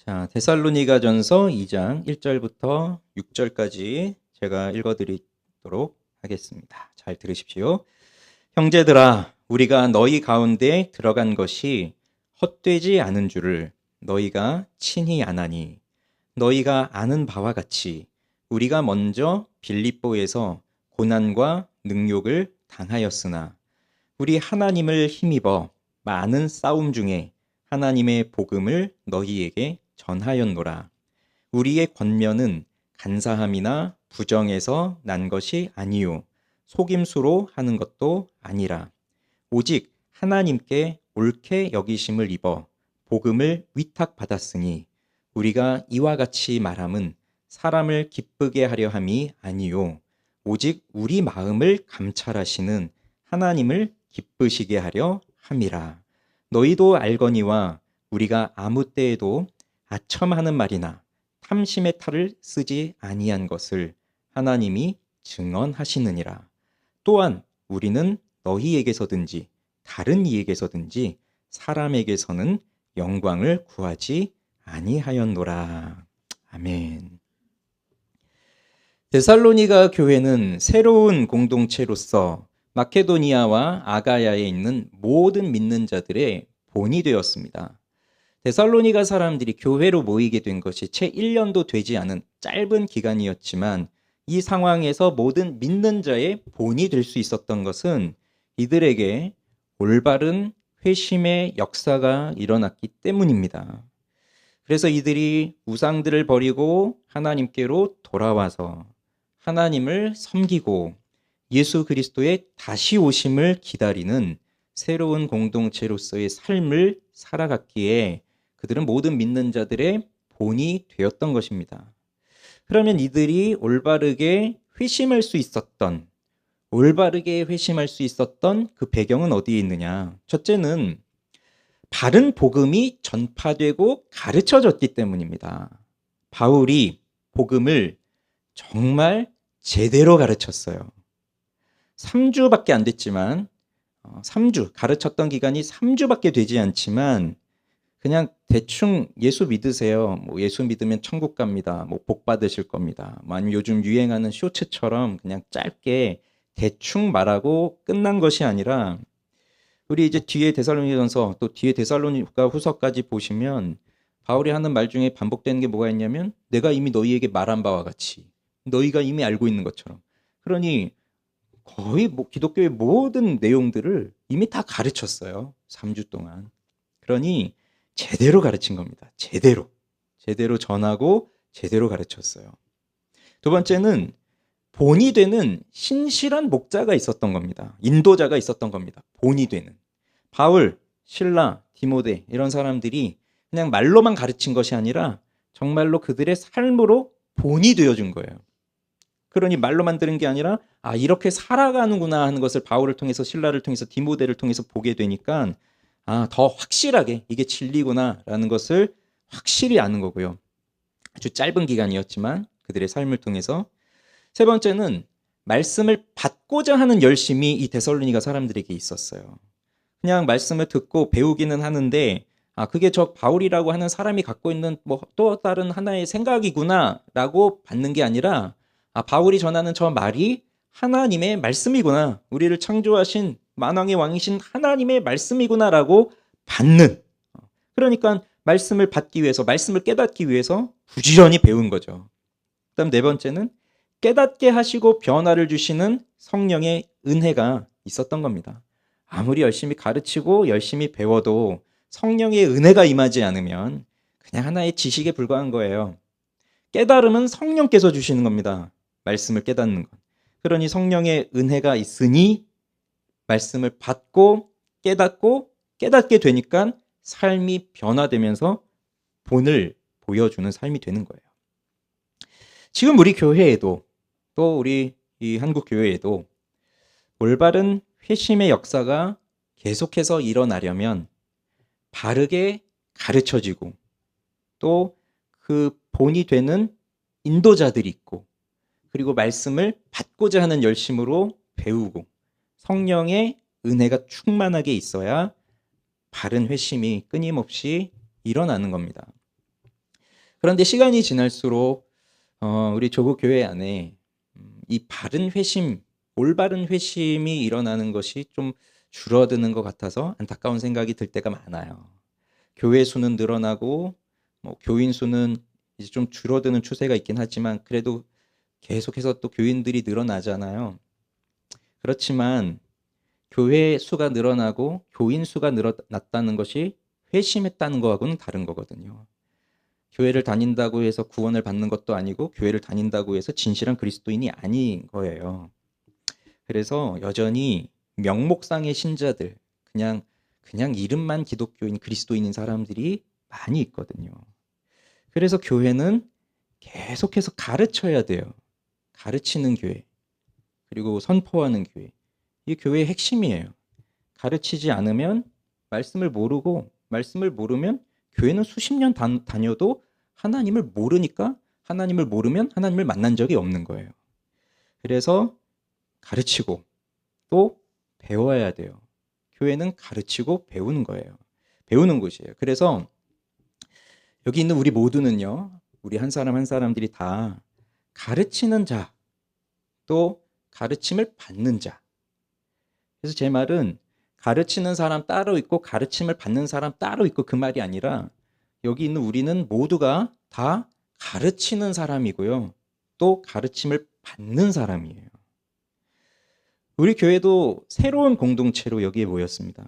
자, 데살로니가전서 2장 1절부터 6절까지 제가 읽어드리도록 하겠습니다. 잘 들으십시오. 형제들아, 우리가 너희 가운데 들어간 것이 헛되지 않은 줄을 너희가 친히 아나니, 너희가 아는 바와 같이 우리가 먼저 빌립보에서 고난과 능욕을 당하였으나 우리 하나님을 힘입어 많은 싸움 중에 하나님의 복음을 너희에게 전하였노라. 우리의 권면은 간사함이나 부정에서 난 것이 아니요 속임수로 하는 것도 아니라 오직 하나님께 옳게 여기심을 입어 복음을 위탁받았으니 우리가 이와 같이 말함은 사람을 기쁘게 하려 함이 아니요 오직 우리 마음을 감찰하시는 하나님을 기쁘시게 하려 함이라. 너희도 알거니와 우리가 아무 때에도 아첨하는 말이나 탐심의 탈을 쓰지 아니한 것을 하나님이 증언하시느니라. 또한 우리는 너희에게서든지 다른 이에게서든지 사람에게서는 영광을 구하지 아니하였노라. 아멘. 데살로니가 교회는 새로운 공동체로서 마케도니아와 아가야에 있는 모든 믿는 자들의 본이 되었습니다. 데살로니가 사람들이 교회로 모이게 된 것이 채 1년도 되지 않은 짧은 기간이었지만 이 상황에서 모든 믿는 자의 본이 될 수 있었던 것은 이들에게 올바른 회심의 역사가 일어났기 때문입니다. 그래서 이들이 우상들을 버리고 하나님께로 돌아와서 하나님을 섬기고 예수 그리스도의 다시 오심을 기다리는 새로운 공동체로서의 삶을 살아갔기에 그들은 모든 믿는 자들의 본이 되었던 것입니다. 그러면 이들이 올바르게 회심할 수 있었던 그 배경은 어디에 있느냐? 첫째는 바른 복음이 전파되고 가르쳐졌기 때문입니다. 바울이 복음을 정말 제대로 가르쳤어요. 3주밖에 안 됐지만 3주, 가르쳤던 기간이 3주밖에 되지 않지만 그냥 대충 예수 믿으세요. 뭐 예수 믿으면 천국 갑니다. 뭐 복 받으실 겁니다. 뭐 아니면 요즘 유행하는 쇼츠처럼 그냥 짧게 대충 말하고 끝난 것이 아니라 우리 이제 뒤에 데살로니가전서 또 뒤에 데살로니가 후서까지 보시면 바울이 하는 말 중에 반복되는 게 뭐가 있냐면 내가 이미 너희에게 말한 바와 같이 너희가 이미 알고 있는 것처럼 그러니 거의 기독교의 모든 내용들을 이미 다 가르쳤어요. 3주 동안. 그러니 제대로 가르친 겁니다. 제대로 전하고 제대로 가르쳤어요. 두 번째는 본이 되는 신실한 목자가 있었던 겁니다. 인도자가 있었던 겁니다. 본이 되는. 바울, 실라, 디모데 이런 사람들이 그냥 말로만 가르친 것이 아니라 정말로 그들의 삶으로 본이 되어준 거예요. 그러니 말로만 들은 게 아니라 이렇게 살아가는구나 하는 것을 바울을 통해서 실라를 통해서 디모데를 통해서 보게 되니까 더 확실하게 이게 진리구나라는 것을 확실히 아는 거고요. 아주 짧은 기간이었지만 그들의 삶을 통해서 세 번째는 말씀을 받고자 하는 열심이 이 데살로니가 사람들에게 있었어요. 그냥 말씀을 듣고 배우기는 하는데 그게 저 바울이라고 하는 사람이 갖고 있는 뭐 또 다른 하나의 생각이구나라고 받는 게 아니라 바울이 전하는 저 말이 하나님의 말씀이구나. 우리를 창조하신 만왕의 왕이신 하나님의 말씀이구나라고 받는. 그러니까 말씀을 받기 위해서, 말씀을 깨닫기 위해서 부지런히 배운 거죠. 그다음 네 번째는 깨닫게 하시고 변화를 주시는 성령의 은혜가 있었던 겁니다. 아무리 열심히 가르치고 열심히 배워도 성령의 은혜가 임하지 않으면 그냥 하나의 지식에 불과한 거예요. 깨달음은 성령께서 주시는 겁니다. 말씀을 깨닫는 것. 그러니 성령의 은혜가 있으니 말씀을 받고 깨닫고 깨닫게 되니까 삶이 변화되면서 본을 보여주는 삶이 되는 거예요. 지금 우리 교회에도 또 우리 이 한국 교회에도 올바른 회심의 역사가 계속해서 일어나려면 바르게 가르쳐지고 또 그 본이 되는 인도자들이 있고 그리고 말씀을 받고자 하는 열심으로 배우고 성령의 은혜가 충만하게 있어야 바른 회심이 끊임없이 일어나는 겁니다. 그런데 시간이 지날수록 우리 조국 교회 안에 이 바른 회심, 올바른 회심이 일어나는 것이 좀 줄어드는 것 같아서 안타까운 생각이 들 때가 많아요. 교회 수는 늘어나고 교인 수는 이제 좀 줄어드는 추세가 있긴 하지만 그래도 계속해서 또 교인들이 늘어나잖아요. 그렇지만 교회 수가 늘어나고 교인 수가 늘어났다는 것이 회심했다는 거하고는 다른 거거든요. 교회를 다닌다고 해서 구원을 받는 것도 아니고 교회를 다닌다고 해서 진실한 그리스도인이 아닌 거예요. 그래서 여전히 명목상의 신자들, 그냥 이름만 기독교인 그리스도인인 사람들이 많이 있거든요. 그래서 교회는 계속해서 가르쳐야 돼요. 가르치는 교회, 그리고 선포하는 교회. 이 교회의 핵심이에요. 가르치지 않으면 말씀을 모르면 교회는 수십 년 다녀도 하나님을 모르니까 하나님을 모르면 하나님을 만난 적이 없는 거예요. 그래서 가르치고 또 배워야 돼요. 교회는 가르치고 배우는 거예요. 배우는 곳이에요. 그래서 여기 있는 우리 모두는요, 우리 한 사람 한 사람들이 다 가르치는 자, 또 가르침을 받는 자. 그래서 제 말은 가르치는 사람 따로 있고 가르침을 받는 사람 따로 있고 그 말이 아니라 여기 있는 우리는 모두가 다 가르치는 사람이고요. 또 가르침을 받는 사람이에요. 우리 교회도 새로운 공동체로 여기에 모였습니다.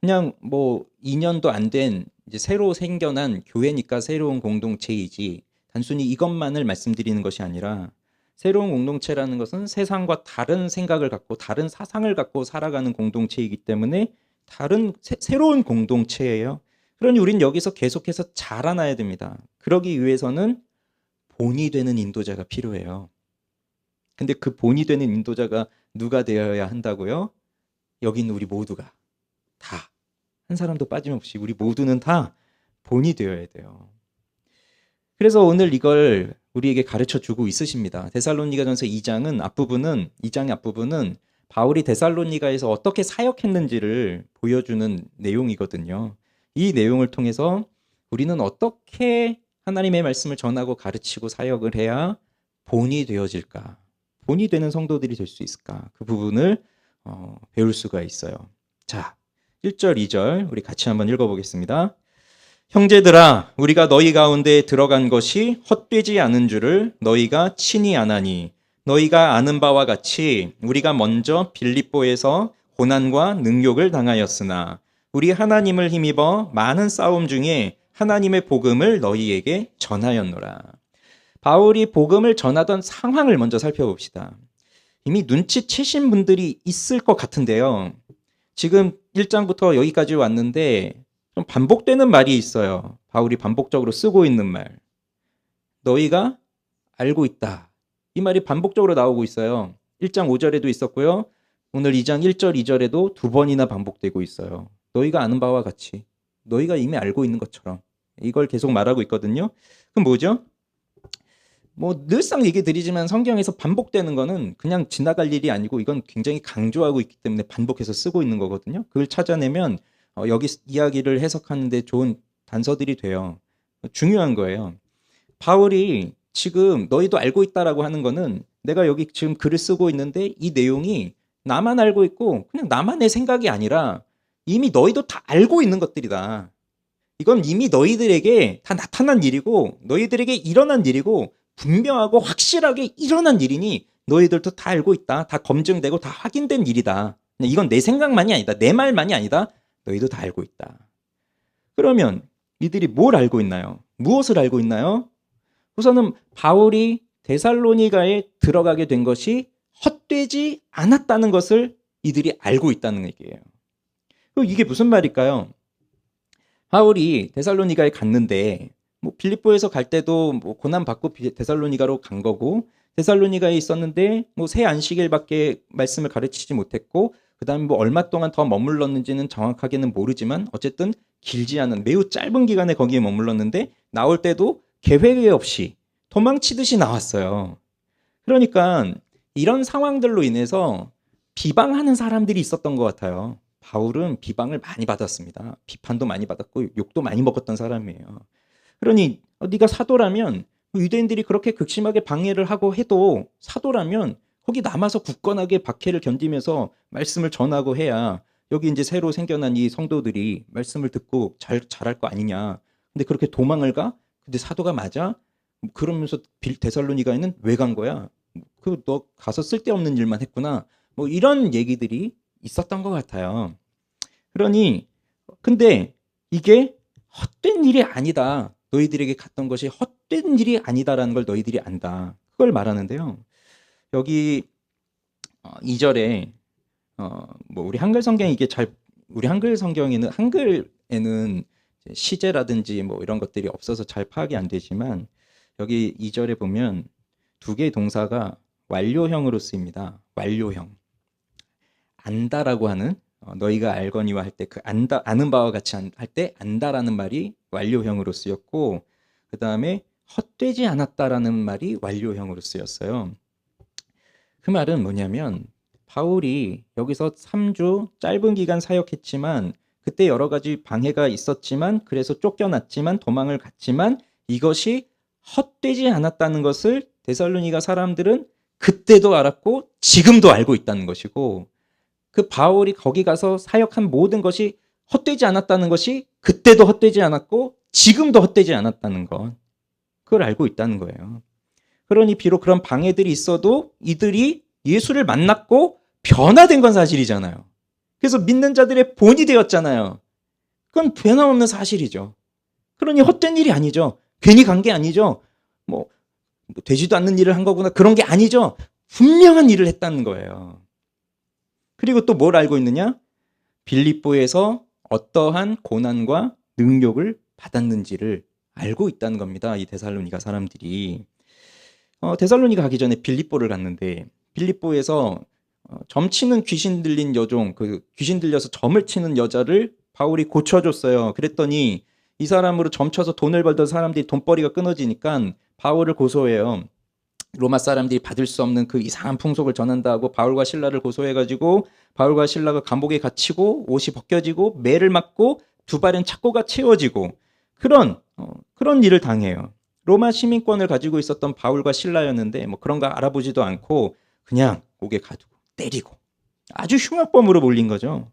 그냥 2년도 안 된 이제 새로 생겨난 교회니까 새로운 공동체이지 단순히 이것만을 말씀드리는 것이 아니라 새로운 공동체라는 것은 세상과 다른 생각을 갖고 다른 사상을 갖고 살아가는 공동체이기 때문에 새로운 공동체예요. 그러니 우린 여기서 계속해서 자라나야 됩니다. 그러기 위해서는 본이 되는 인도자가 필요해요. 근데 그 본이 되는 인도자가 누가 되어야 한다고요? 여기 있는 우리 모두가 다, 한 사람도 빠짐없이 우리 모두는 다 본이 되어야 돼요. 그래서 오늘 이걸 우리에게 가르쳐 주고 있으십니다. 데살로니가전서 2장의 앞부분은 바울이 데살로니가에서 어떻게 사역했는지를 보여주는 내용이거든요. 이 내용을 통해서 우리는 어떻게 하나님의 말씀을 전하고 가르치고 사역을 해야 본이 되어질까? 본이 되는 성도들이 될 수 있을까? 그 부분을 배울 수가 있어요. 자, 1절, 2절 우리 같이 한번 읽어보겠습니다. 형제들아, 우리가 너희 가운데 들어간 것이 헛되지 않은 줄을 너희가 친히 아나니 너희가 아는 바와 같이 우리가 먼저 빌립보에서 고난과 능욕을 당하였으나 우리 하나님을 힘입어 많은 싸움 중에 하나님의 복음을 너희에게 전하였노라. 바울이 복음을 전하던 상황을 먼저 살펴봅시다. 이미 눈치채신 분들이 있을 것 같은데요. 지금 1장부터 여기까지 왔는데 좀 반복되는 말이 있어요. 바울이 반복적으로 쓰고 있는 말. 너희가 알고 있다. 이 말이 반복적으로 나오고 있어요. 1장 5절에도 있었고요. 오늘 2장 1절, 2절에도 두 번이나 반복되고 있어요. 너희가 아는 바와 같이. 너희가 이미 알고 있는 것처럼. 이걸 계속 말하고 있거든요. 그럼 뭐죠? 늘상 얘기 드리지만 성경에서 반복되는 거는 그냥 지나갈 일이 아니고 이건 굉장히 강조하고 있기 때문에 반복해서 쓰고 있는 거거든요. 그걸 찾아내면 여기 이야기를 해석하는데 좋은 단서들이 돼요. 중요한 거예요. 바울이 지금 너희도 알고 있다라고 하는 거는 내가 여기 지금 글을 쓰고 있는데 이 내용이 나만 알고 있고 그냥 나만의 생각이 아니라 이미 너희도 다 알고 있는 것들이다. 이건 이미 너희들에게 다 나타난 일이고 너희들에게 일어난 일이고 분명하고 확실하게 일어난 일이니 너희들도 다 알고 있다. 다 검증되고 다 확인된 일이다. 이건 내 생각만이 아니다. 내 말만이 아니다. 너희도 다 알고 있다. 그러면 이들이 뭘 알고 있나요? 무엇을 알고 있나요? 우선은 바울이 데살로니가에 들어가게 된 것이 헛되지 않았다는 것을 이들이 알고 있다는 얘기예요. 이게 무슨 말일까요? 바울이 데살로니가에 갔는데 빌립보에서 갈 때도 고난 받고 데살로니가로 간 거고 데살로니가에 있었는데 새 안식일밖에 말씀을 가르치지 못했고 그다음에 얼마 동안 더 머물렀는지는 정확하게는 모르지만 어쨌든 길지 않은 매우 짧은 기간에 거기에 머물렀는데 나올 때도 계획 없이 도망치듯이 나왔어요. 그러니까 이런 상황들로 인해서 비방하는 사람들이 있었던 것 같아요. 바울은 비방을 많이 받았습니다. 비판도 많이 받았고 욕도 많이 먹었던 사람이에요. 그러니 네가 사도라면 유대인들이 그렇게 극심하게 방해를 하고 해도 사도라면 거기 남아서 굳건하게 박해를 견디면서 말씀을 전하고 해야 여기 이제 새로 생겨난 이 성도들이 말씀을 듣고 잘할 거 아니냐. 근데 그렇게 도망을 가? 근데 사도가 맞아? 그러면서 데살로니가에는 왜 간 거야? 그 너 가서 쓸데없는 일만 했구나. 뭐 이런 얘기들이 있었던 것 같아요. 그러니 근데 이게 헛된 일이 아니다. 너희들에게 갔던 것이 헛된 일이 아니다라는 걸 너희들이 안다. 그걸 말하는데요. 여기 2절에 뭐 우리 한글 성경이 이게 우리 한글 성경에는 한글에는 시제라든지 뭐 이런 것들이 없어서 잘 파악이 안 되지만 여기 2절에 보면 두 개의 동사가 완료형으로 쓰입니다. 완료형. 안다라고 하는 너희가 알거니와 할 때 그 안다 아는 바와 같이 할 때 안다라는 말이 완료형으로 쓰였고 그다음에 헛되지 않았다라는 말이 완료형으로 쓰였어요. 그 말은 뭐냐면 바울이 여기서 3주 짧은 기간 사역했지만 그때 여러 가지 방해가 있었지만 그래서 쫓겨났지만 도망을 갔지만 이것이 헛되지 않았다는 것을 데살로니가 사람들은 그때도 알았고 지금도 알고 있다는 것이고 그 바울이 거기 가서 사역한 모든 것이 헛되지 않았다는 것이 그때도 헛되지 않았고 지금도 헛되지 않았다는 것. 그걸 알고 있다는 거예요. 그러니 비록 그런 방해들이 있어도 이들이 예수를 만났고 변화된 건 사실이잖아요. 그래서 믿는 자들의 본이 되었잖아요. 그건 변함없는 사실이죠. 그러니 헛된 일이 아니죠. 괜히 간 게 아니죠. 뭐 되지도 않는 일을 한 거구나 그런 게 아니죠. 분명한 일을 했다는 거예요. 그리고 또 뭘 알고 있느냐? 빌립보에서 어떠한 고난과 능력을 받았는지를 알고 있다는 겁니다. 이 데살로니가 사람들이. 데살로니가 가기 전에 빌립보를 갔는데 빌립보에서 점치는 귀신 들린 여종, 그 귀신 들려서 점을 치는 여자를 바울이 고쳐줬어요. 그랬더니 이 사람으로 점쳐서 돈을 벌던 사람들이 돈벌이가 끊어지니까 바울을 고소해요. 로마 사람들이 받을 수 없는 그 이상한 풍속을 전한다고 바울과 신라를 고소해가지고 바울과 신라가 감옥에 갇히고 옷이 벗겨지고 매를 맞고 두 발은 착고가 채워지고 그런 일을 당해요. 로마 시민권을 가지고 있었던 바울과 신라였는데 뭐 그런 거 알아보지도 않고 그냥 옥에 가두고 때리고 아주 흉악범으로 몰린 거죠.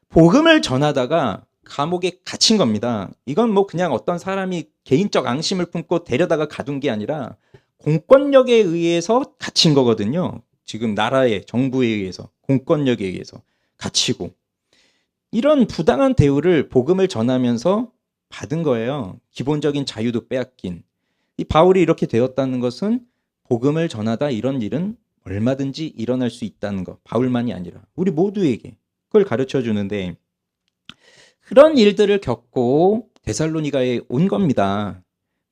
복음을 전하다가 감옥에 갇힌 겁니다. 이건 뭐 그냥 어떤 사람이 개인적 앙심을 품고 데려다가 가둔 게 아니라 공권력에 의해서 갇힌 거거든요. 지금 나라의 정부에 의해서 공권력에 의해서 갇히고 이런 부당한 대우를 복음을 전하면서 받은 거예요. 기본적인 자유도 빼앗긴. 이 바울이 이렇게 되었다는 것은 복음을 전하다 이런 일은 얼마든지 일어날 수 있다는 것. 바울만이 아니라 우리 모두에게 그걸 가르쳐 주는데 그런 일들을 겪고 데살로니가에 온 겁니다.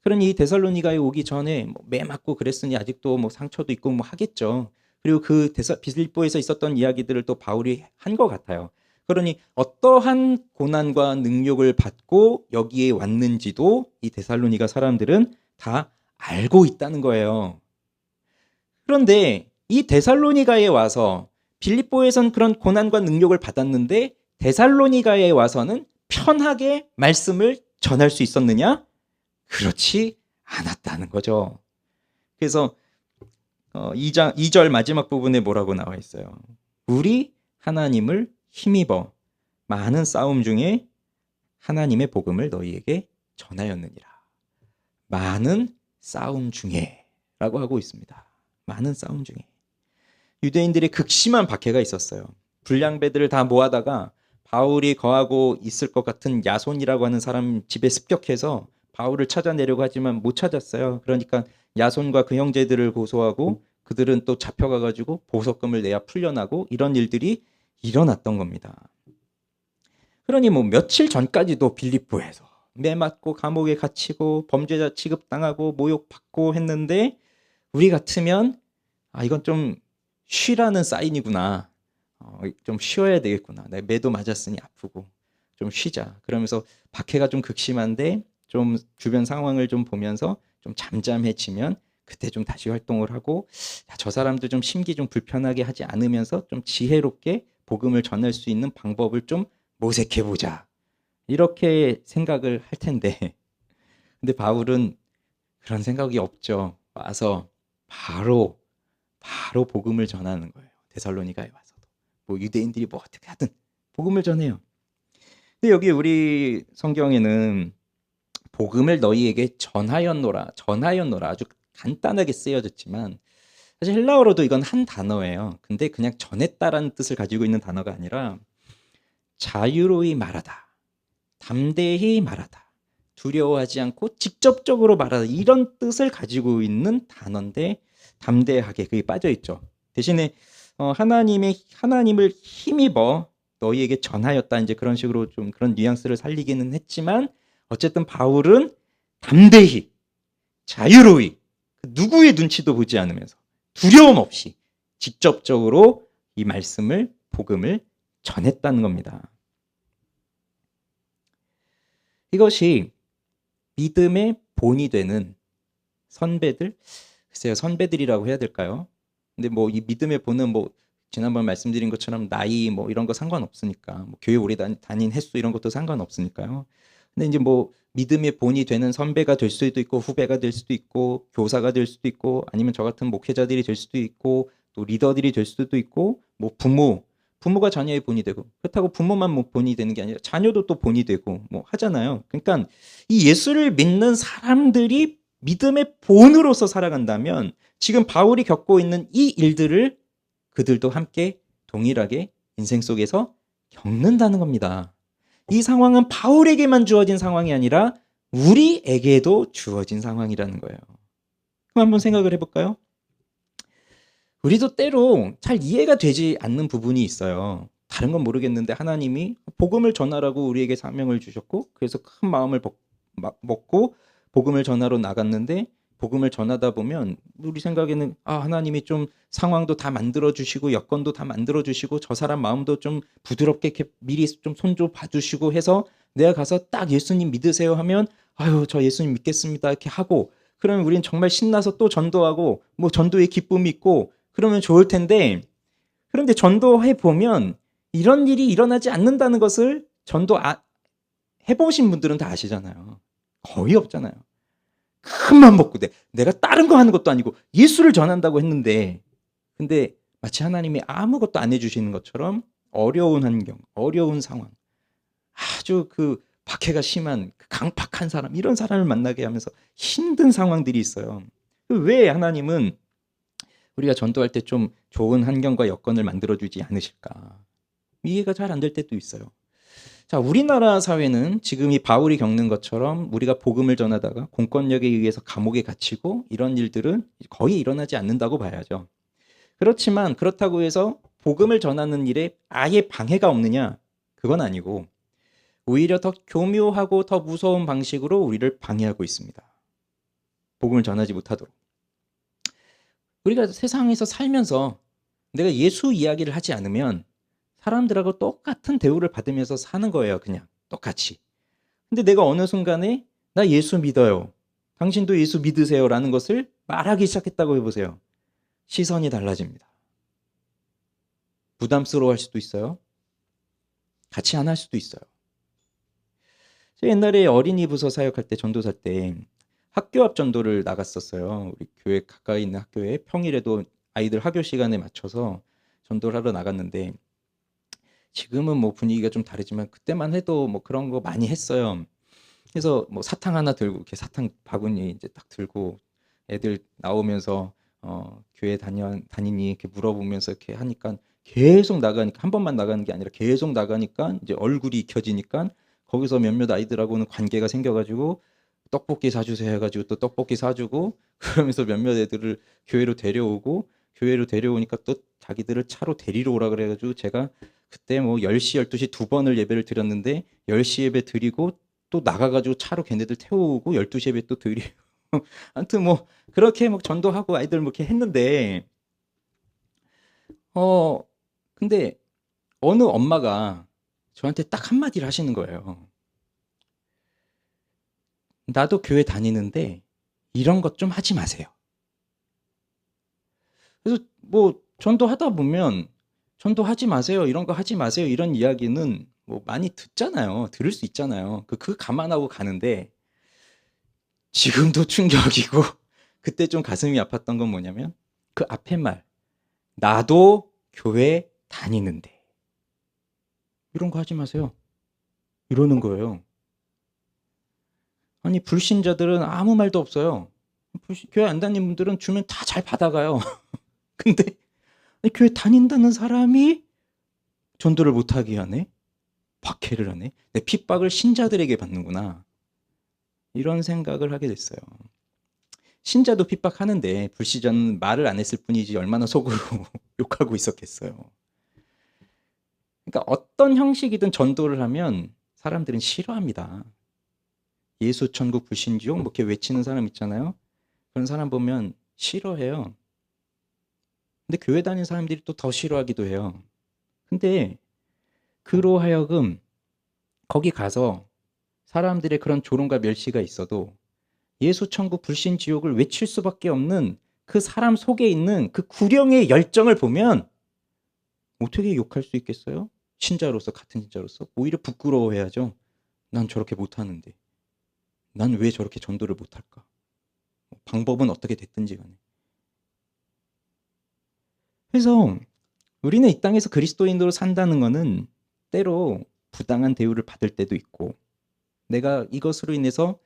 그러니 데살로니가에 오기 전에 매 맞고 그랬으니 아직도 뭐 상처도 있고 뭐 하겠죠. 그리고 그 빌립보에서 있었던 이야기들을 또 바울이 한 것 같아요. 그러니 어떠한 고난과 능력을 받고 여기에 왔는지도 이 데살로니가 사람들은 다 알고 있다는 거예요. 그런데 이 데살로니가에 와서 빌립보에선 그런 고난과 능력을 받았는데 데살로니가에 와서는 편하게 말씀을 전할 수 있었느냐? 그렇지 않았다는 거죠. 그래서 2절 마지막 부분에 뭐라고 나와 있어요? 우리 하나님을 힘입어 많은 싸움 중에 하나님의 복음을 너희에게 전하였느니라. 많은 싸움 중에 라고 하고 있습니다. 많은 싸움 중에. 유대인들이 극심한 박해가 있었어요. 불량배들을 다 모아다가 바울이 거하고 있을 것 같은 야손이라고 하는 사람 집에 습격해서 바울을 찾아내려고 하지만 못 찾았어요. 그러니까 야손과 그 형제들을 고소하고 그들은 또 잡혀가가지고 보석금을 내야 풀려나고 이런 일들이 일어났던 겁니다. 그러니 뭐 며칠 전까지도 빌립보에서 매 맞고 감옥에 갇히고 범죄자 취급당하고 모욕받고 했는데 우리 같으면 이건 좀 쉬라는 사인이구나. 좀 쉬어야 되겠구나. 내 매도 맞았으니 아프고 좀 쉬자. 그러면서 박해가 좀 극심한데 좀 주변 상황을 좀 보면서 좀 잠잠해지면 그때 좀 다시 활동을 하고 저 사람도 좀 심기 좀 불편하게 하지 않으면서 좀 지혜롭게 복음을 전할 수 있는 방법을 좀 모색해보자. 이렇게 생각을 할 텐데 근데 바울은 그런 생각이 없죠. 와서 바로 복음을 전하는 거예요. 데살로니가에 와서도. 뭐 유대인들이 뭐 어떻게 하든 복음을 전해요. 근데 여기 우리 성경에는 복음을 너희에게 전하였노라 아주 간단하게 쓰여졌지만 사실 헬라어로도 이건 한 단어예요. 근데 그냥 전했다라는 뜻을 가지고 있는 단어가 아니라 자유로이 말하다, 담대히 말하다, 두려워하지 않고 직접적으로 말하다, 이런 뜻을 가지고 있는 단어인데 담대하게 그게 빠져 있죠. 대신에 하나님을 힘입어 너희에게 전하였다, 이제 그런 식으로 좀 그런 뉘앙스를 살리기는 했지만 어쨌든 바울은 담대히, 자유로이, 누구의 눈치도 보지 않으면서 두려움 없이 직접적으로 이 말씀을, 복음을 전했다는 겁니다. 이것이 믿음의 본이 되는 선배들, 글쎄요, 선배들이라고 해야 될까요? 근데 뭐 이 믿음의 본은 뭐 지난번 말씀드린 것처럼 나이 뭐 이런 거 상관없으니까, 뭐 교회 오래 다닌 횟수 이런 것도 상관없으니까요. 근데 이제 뭐 믿음의 본이 되는 선배가 될 수도 있고, 후배가 될 수도 있고, 교사가 될 수도 있고, 아니면 저 같은 목회자들이 될 수도 있고, 또 리더들이 될 수도 있고, 뭐 부모가 자녀의 본이 되고, 그렇다고 부모만 뭐 본이 되는 게 아니라 자녀도 또 본이 되고 뭐 하잖아요. 그러니까 이 예수를 믿는 사람들이 믿음의 본으로서 살아간다면 지금 바울이 겪고 있는 이 일들을 그들도 함께 동일하게 인생 속에서 겪는다는 겁니다. 이 상황은 바울에게만 주어진 상황이 아니라 우리에게도 주어진 상황이라는 거예요. 그럼 한번 생각을 해볼까요? 우리도 때로 잘 이해가 되지 않는 부분이 있어요. 다른 건 모르겠는데 하나님이 복음을 전하라고 우리에게 사명을 주셨고, 그래서 큰 마음을 먹고 복음을 전하러 나갔는데, 복음을 전하다 보면 우리 생각에는 하나님이 좀 상황도 다 만들어 주시고 여건도 다 만들어 주시고 저 사람 마음도 좀 부드럽게 이렇게 미리 좀 손좀 봐주시고 해서 내가 가서 딱 예수님 믿으세요 하면 저 예수님 믿겠습니다 이렇게 하고, 그러면 우리는 정말 신나서 또 전도하고 뭐 전도의 기쁨이 있고 그러면 좋을 텐데, 그런데 전도해 보면 이런 일이 일어나지 않는다는 것을 해보신 분들은 다 아시잖아요. 거의 없잖아요. 큰맘 먹고 내가 다른 거 하는 것도 아니고 예수를 전한다고 했는데, 근데 마치 하나님이 아무것도 안 해주시는 것처럼 어려운 환경, 어려운 상황, 아주 그 박해가 심한 강팍한 사람, 이런 사람을 만나게 하면서 힘든 상황들이 있어요. 왜 하나님은 우리가 전도할 때 좀 좋은 환경과 여건을 만들어주지 않으실까? 이해가 잘 안 될 때도 있어요. 자, 우리나라 사회는 지금 이 바울이 겪는 것처럼 우리가 복음을 전하다가 공권력에 의해서 감옥에 갇히고 이런 일들은 거의 일어나지 않는다고 봐야죠. 그렇지만 그렇다고 해서 복음을 전하는 일에 아예 방해가 없느냐? 그건 아니고 오히려 더 교묘하고 더 무서운 방식으로 우리를 방해하고 있습니다. 복음을 전하지 못하도록. 우리가 세상에서 살면서 내가 예수 이야기를 하지 않으면 사람들하고 똑같은 대우를 받으면서 사는 거예요. 그냥 똑같이. 근데 내가 어느 순간에 나 예수 믿어요, 당신도 예수 믿으세요 라는 것을 말하기 시작했다고 해보세요. 시선이 달라집니다. 부담스러워할 수도 있어요. 같이 안 할 수도 있어요. 제가 옛날에 어린이 부서 사역할 때, 전도사 때 학교 앞 전도를 나갔었어요. 우리 교회 가까이 있는 학교에 평일에도 아이들 학교 시간에 맞춰서 전도를 하러 나갔는데, 지금은 뭐 분위기가 좀 다르지만 그때만 해도 뭐 그런 거 많이 했어요. 그래서 뭐 사탕 하나 들고, 이렇게 사탕 바구니 이제 딱 들고 애들 나오면서 교회 다니니 이렇게 물어보면서 이렇게 하니까 계속 나가니까, 한 번만 나가는 게 아니라 계속 나가니까 이제 얼굴이 익혀지니까 거기서 몇몇 아이들하고는 관계가 생겨가지고 떡볶이 사주세요 해가지고 또 떡볶이 사주고, 그러면서 몇몇 애들을 교회로 데려오고, 교회로 데려오니까 또 자기들을 차로 데리러 오라 그래가지고 제가 그때 뭐 10시 12시 두 번을 예배를 드렸는데 10시 예배 드리고 또 나가가지고 차로 걔네들 태우고 12시 예배 또 드리고 아무튼 뭐 그렇게 뭐 전도하고 아이들 뭐 이렇게 했는데, 근데 어느 엄마가 저한테 딱 한마디를 하시는 거예요. 나도 교회 다니는데 이런 것 좀 하지 마세요. 그래서 뭐 전도하다 보면 전도하지 마세요, 이런 거 하지 마세요, 이런 이야기는 뭐 많이 듣잖아요. 들을 수 있잖아요. 그 감안하고 가는데, 지금도 충격이고 그때 좀 가슴이 아팠던 건 뭐냐면 그 앞에 말, 나도 교회 다니는데 이런 거 하지 마세요. 이러는 거예요. 아니 불신자들은 아무 말도 없어요. 교회 안 다니는 분들은 주면 다 잘 받아가요. 근데 교회 다닌다는 사람이 전도를 못하게 하네? 박해를 하네? 내 핍박을 신자들에게 받는구나. 이런 생각을 하게 됐어요. 신자도 핍박하는데 불신자는 말을 안 했을 뿐이지 얼마나 속으로 욕하고 있었겠어요. 그러니까 어떤 형식이든 전도를 하면 사람들은 싫어합니다. 예수, 천국, 불신지옥 뭐 이렇게 외치는 사람 있잖아요. 그런 사람 보면 싫어해요. 근데 교회 다니는 사람들이 또 더 싫어하기도 해요. 근데 그로 하여금 거기 가서 사람들의 그런 조롱과 멸시가 있어도 예수, 천국, 불신, 지옥을 외칠 수밖에 없는 그 사람 속에 있는 그 구령의 열정을 보면 어떻게 욕할 수 있겠어요? 신자로서, 같은 신자로서 오히려 부끄러워해야죠. 난 저렇게 못하는데 난 왜 저렇게 전도를 못할까? 방법은 어떻게 됐든지 간에. 그래서 우리는 이 땅에서 그리스도인으로 산다는 것은 때로 부당한 대우를 받을 때도 있고 내가 이것으로 인해서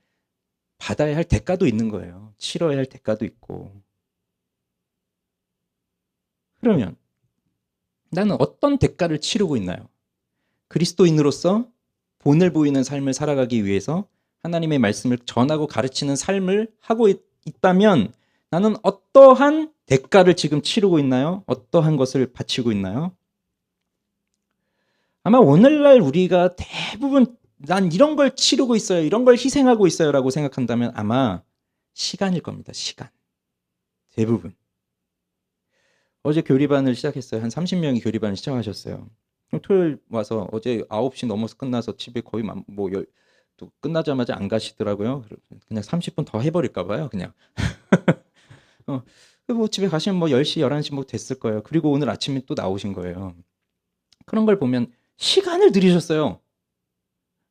받아야 할 대가도 있는 거예요. 치러야 할 대가도 있고. 그러면 나는 어떤 대가를 치르고 있나요? 그리스도인으로서 본을 보이는 삶을 살아가기 위해서 하나님의 말씀을 전하고 가르치는 삶을 하고 있다면 나는 어떠한 대가를 지금 치르고 있나요? 어떠한 것을 바치고 있나요? 아마 오늘날 우리가 대부분 난 이런 걸 치르고 있어요. 이런 걸 희생하고 있어요. 라고 생각한다면 아마 시간일 겁니다. 시간. 대부분. 어제 교리반을 시작했어요. 한 30명이 교리반을 시작하셨어요. 토요일 와서 어제 9시 넘어서 끝나서 집에 거의 또 끝나자마자 안 가시더라고요. 그냥 30분 더 해버릴까 봐요. 그냥. 뭐 집에 가시면 뭐 10시, 11시 뭐 됐을 거예요. 그리고 오늘 아침에 또 나오신 거예요. 그런 걸 보면 시간을 들이셨어요.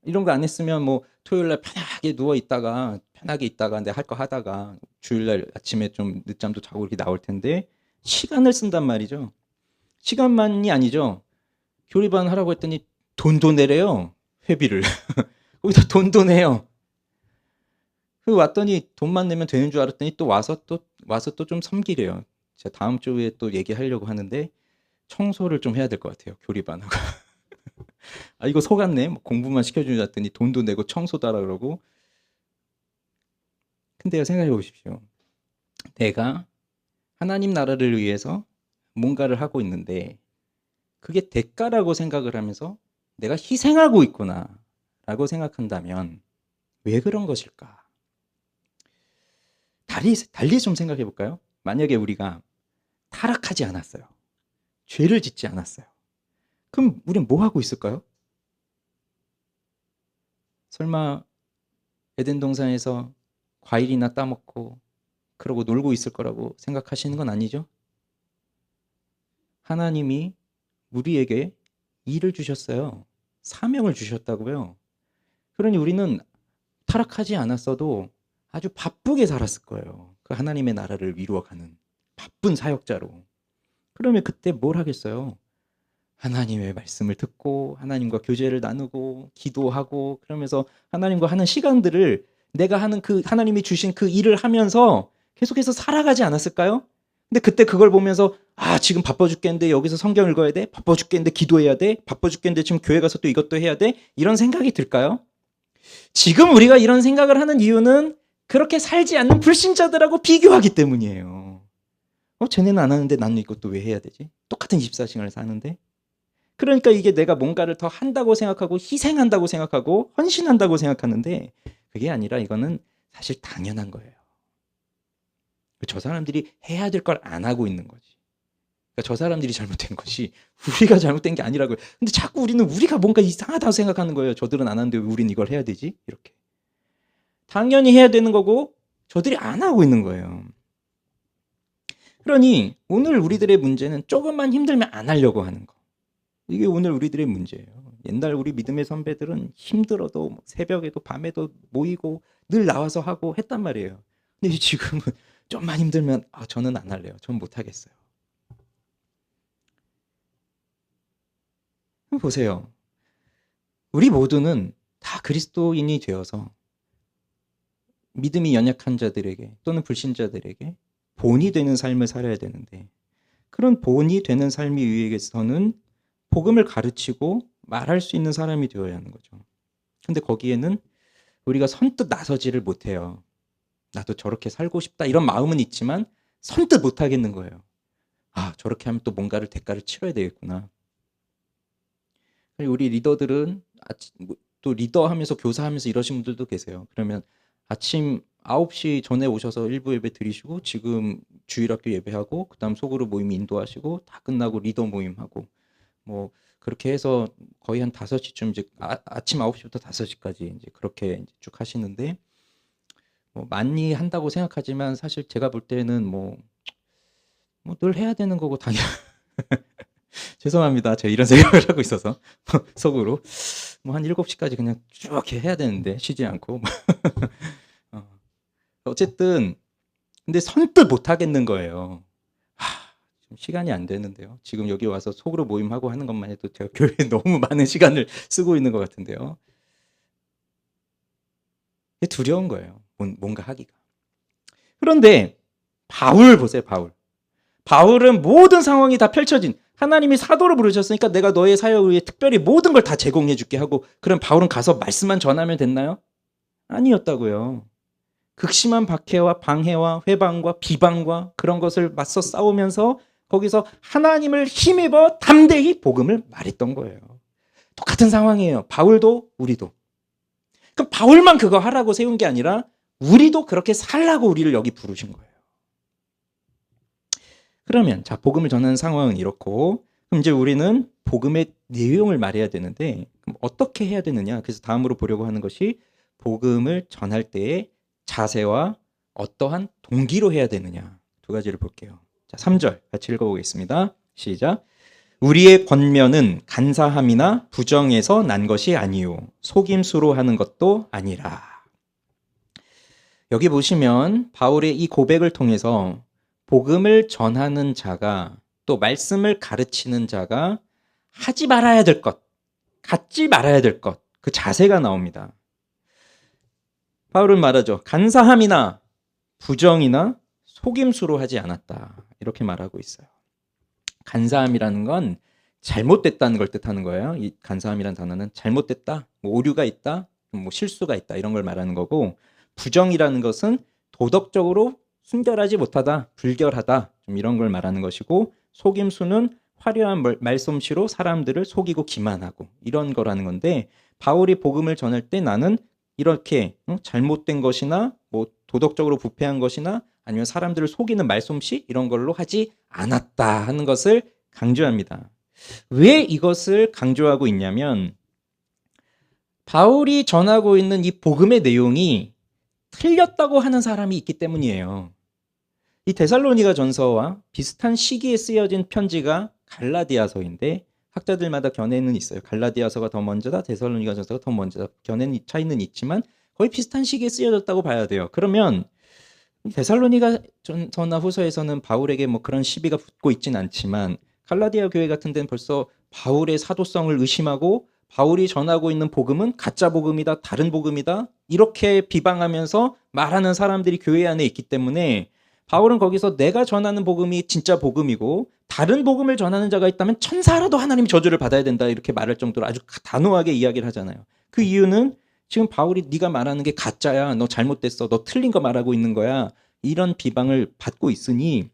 이런 거 안 했으면 뭐 토요일날 편하게 누워 있다가 편하게 있다가 내 할 거 하다가 주일날 아침에 좀 늦잠도 자고 이렇게 나올 텐데 시간을 쓴단 말이죠. 시간만이 아니죠. 교리반 하라고 했더니 돈도 내래요. 회비를. 거기다 돈도 내요. 그 왔더니 돈만 내면 되는 줄 알았더니 또 와서 또 좀 섬기래요. 제가 다음 주에 또 얘기하려고 하는데 청소를 좀 해야 될 것 같아요. 교리반하고. 아 이거 속았네. 뭐 공부만 시켜주자 했더니 돈도 내고 청소도 하라 그러고. 근데요 생각해 보십시오. 내가 하나님 나라를 위해서 뭔가를 하고 있는데 그게 대가라고 생각을 하면서 내가 희생하고 있구나 라고 생각한다면 왜 그런 것일까? 달리 좀 생각해 볼까요? 만약에 우리가 타락하지 않았어요. 죄를 짓지 않았어요. 그럼 우린 뭐 하고 있을까요? 설마 에덴 동산에서 과일이나 따먹고 그러고 놀고 있을 거라고 생각하시는 건 아니죠? 하나님이 우리에게 일을 주셨어요. 사명을 주셨다고요. 그러니 우리는 타락하지 않았어도 아주 바쁘게 살았을 거예요. 그 하나님의 나라를 이루어가는 바쁜 사역자로. 그러면 그때 뭘 하겠어요? 하나님의 말씀을 듣고 하나님과 교제를 나누고 기도하고 그러면서 하나님과 하는 시간들을 내가 하는 그 하나님이 주신 그 일을 하면서 계속해서 살아가지 않았을까요? 근데 그때 그걸 보면서 아 지금 바빠 죽겠는데 여기서 성경 읽어야 돼? 바빠 죽겠는데 기도해야 돼? 바빠 죽겠는데 지금 교회 가서 또 이것도 해야 돼? 이런 생각이 들까요? 지금 우리가 이런 생각을 하는 이유는 그렇게 살지 않는 불신자들하고 비교하기 때문이에요. 쟤네는 안 하는데 나는 이것도 왜 해야 되지? 똑같은 24시간을 사는데? 그러니까 이게 내가 뭔가를 더 한다고 생각하고 희생한다고 생각하고 헌신한다고 생각하는데 그게 아니라 이거는 사실 당연한 거예요. 저 사람들이 해야 될 걸 안 하고 있는 거지. 그러니까 저 사람들이 잘못된 것이 우리가 잘못된 게 아니라고요. 근데 자꾸 우리는 우리가 뭔가 이상하다고 생각하는 거예요. 저들은 안 하는데 왜 우린 이걸 해야 되지? 이렇게. 당연히 해야 되는 거고 저들이 안 하고 있는 거예요. 그러니 오늘 우리들의 문제는 조금만 힘들면 안 하려고 하는 거. 이게 오늘 우리들의 문제예요. 옛날 우리 믿음의 선배들은 힘들어도 새벽에도 밤에도 모이고 늘 나와서 하고 했단 말이에요. 근데 지금은 좀만 힘들면 저는 안 할래요. 전 못 하겠어요. 보세요. 우리 모두는 다 그리스도인이 되어서 믿음이 연약한 자들에게 또는 불신자들에게 본이 되는 삶을 살아야 되는데, 그런 본이 되는 삶이 위해서는 복음을 가르치고 말할 수 있는 사람이 되어야 하는 거죠. 근데 거기에는 우리가 선뜻 나서지를 못해요. 나도 저렇게 살고 싶다 이런 마음은 있지만 선뜻 못 하겠는 거예요. 저렇게 하면 또 뭔가를 대가를 치러야 되겠구나. 우리 리더들은 또 리더하면서 교사하면서 이러신 분들도 계세요. 그러면 아침 9시 전에 오셔서 일부 예배 드리시고 지금 주일학교 예배하고 그다음 소그룹 모임 인도하시고 다 끝나고 리더 모임하고 뭐 그렇게 해서 거의 한 5시쯤 이제 아침 9시부터 5시까지 이제 그렇게 쭉 하시는데, 뭐 많이 한다고 생각하지만 사실 제가 볼 때는 뭐 늘 해야 되는 거고 당연 죄송합니다. 제가 이런 생각을 하고 있어서 속으로 뭐 한 7시까지 그냥 쭉 이렇게 해야 되는데 쉬지 않고 어쨌든 근데 선뜻 못 하겠는 거예요. 지금 시간이 안 되는데요. 지금 여기 와서 속으로 모임하고 하는 것만 해도 제가 교회에 너무 많은 시간을 쓰고 있는 것 같은데요. 두려운 거예요. 뭔가 하기가. 그런데 바울 보세요. 바울은 모든 상황이 다 펼쳐진, 하나님이 사도로 부르셨으니까 내가 너의 사역을 위해 특별히 모든 걸 다 제공해 줄게 하고, 그럼 바울은 가서 말씀만 전하면 됐나요? 아니었다고요. 극심한 박해와 방해와 회방과 비방과 그런 것을 맞서 싸우면서 거기서 하나님을 힘입어 담대히 복음을 말했던 거예요. 똑같은 상황이에요. 바울도 우리도. 그럼 바울만 그거 하라고 세운 게 아니라 우리도 그렇게 살라고 우리를 여기 부르신 거예요. 그러면 복음을 전하는 상황은 이렇고, 그럼 이제 우리는 복음의 내용을 말해야 되는데 그럼 어떻게 해야 되느냐? 그래서 다음으로 보려고 하는 것이 복음을 전할 때의 자세와 어떠한 동기로 해야 되느냐, 두 가지를 볼게요. 3절 같이 읽어보겠습니다. 시작. 우리의 권면은 간사함이나 부정에서 난 것이 아니요 속임수로 하는 것도 아니라. 여기 보시면 바울의 이 고백을 통해서 복음을 전하는 자가 또 말씀을 가르치는 자가 하지 말아야 될 것, 갖지 말아야 될 것, 그 자세가 나옵니다. 바울은 말하죠. 간사함이나 부정이나 속임수로 하지 않았다. 이렇게 말하고 있어요. 간사함이라는 건 잘못됐다는 걸 뜻하는 거예요. 이 간사함이라는 단어는 잘못됐다, 뭐 오류가 있다, 뭐 실수가 있다 이런 걸 말하는 거고, 부정이라는 것은 도덕적으로 순결하지 못하다, 불결하다 좀 이런 걸 말하는 것이고, 속임수는 화려한 말솜씨로 사람들을 속이고 기만하고 이런 거라는 건데, 바울이 복음을 전할 때 나는 이렇게 잘못된 것이나 뭐 도덕적으로 부패한 것이나 아니면 사람들을 속이는 말솜씨 이런 걸로 하지 않았다 하는 것을 강조합니다. 왜 이것을 강조하고 있냐면 바울이 전하고 있는 이 복음의 내용이 틀렸다고 하는 사람이 있기 때문이에요. 이 데살로니가 전서와 비슷한 시기에 쓰여진 편지가 갈라디아서인데 학자들마다 견해는 있어요. 갈라디아서가 더 먼저다, 데살로니가 전서가 더 먼저다. 견해 차이는 있지만 거의 비슷한 시기에 쓰여졌다고 봐야 돼요. 그러면 데살로니가 전서나 후서에서는 바울에게 뭐 그런 시비가 붙고 있진 않지만 갈라디아 교회 같은 데는 벌써 바울의 사도성을 의심하고 바울이 전하고 있는 복음은 가짜 복음이다, 다른 복음이다 이렇게 비방하면서 말하는 사람들이 교회 안에 있기 때문에 바울은 거기서 내가 전하는 복음이 진짜 복음이고 다른 복음을 전하는 자가 있다면 천사라도 하나님의 저주를 받아야 된다 이렇게 말할 정도로 아주 단호하게 이야기를 하잖아요. 그 이유는 지금 바울이 네가 말하는 게 가짜야, 너 잘못됐어, 너 틀린 거 말하고 있는 거야 이런 비방을 받고 있으니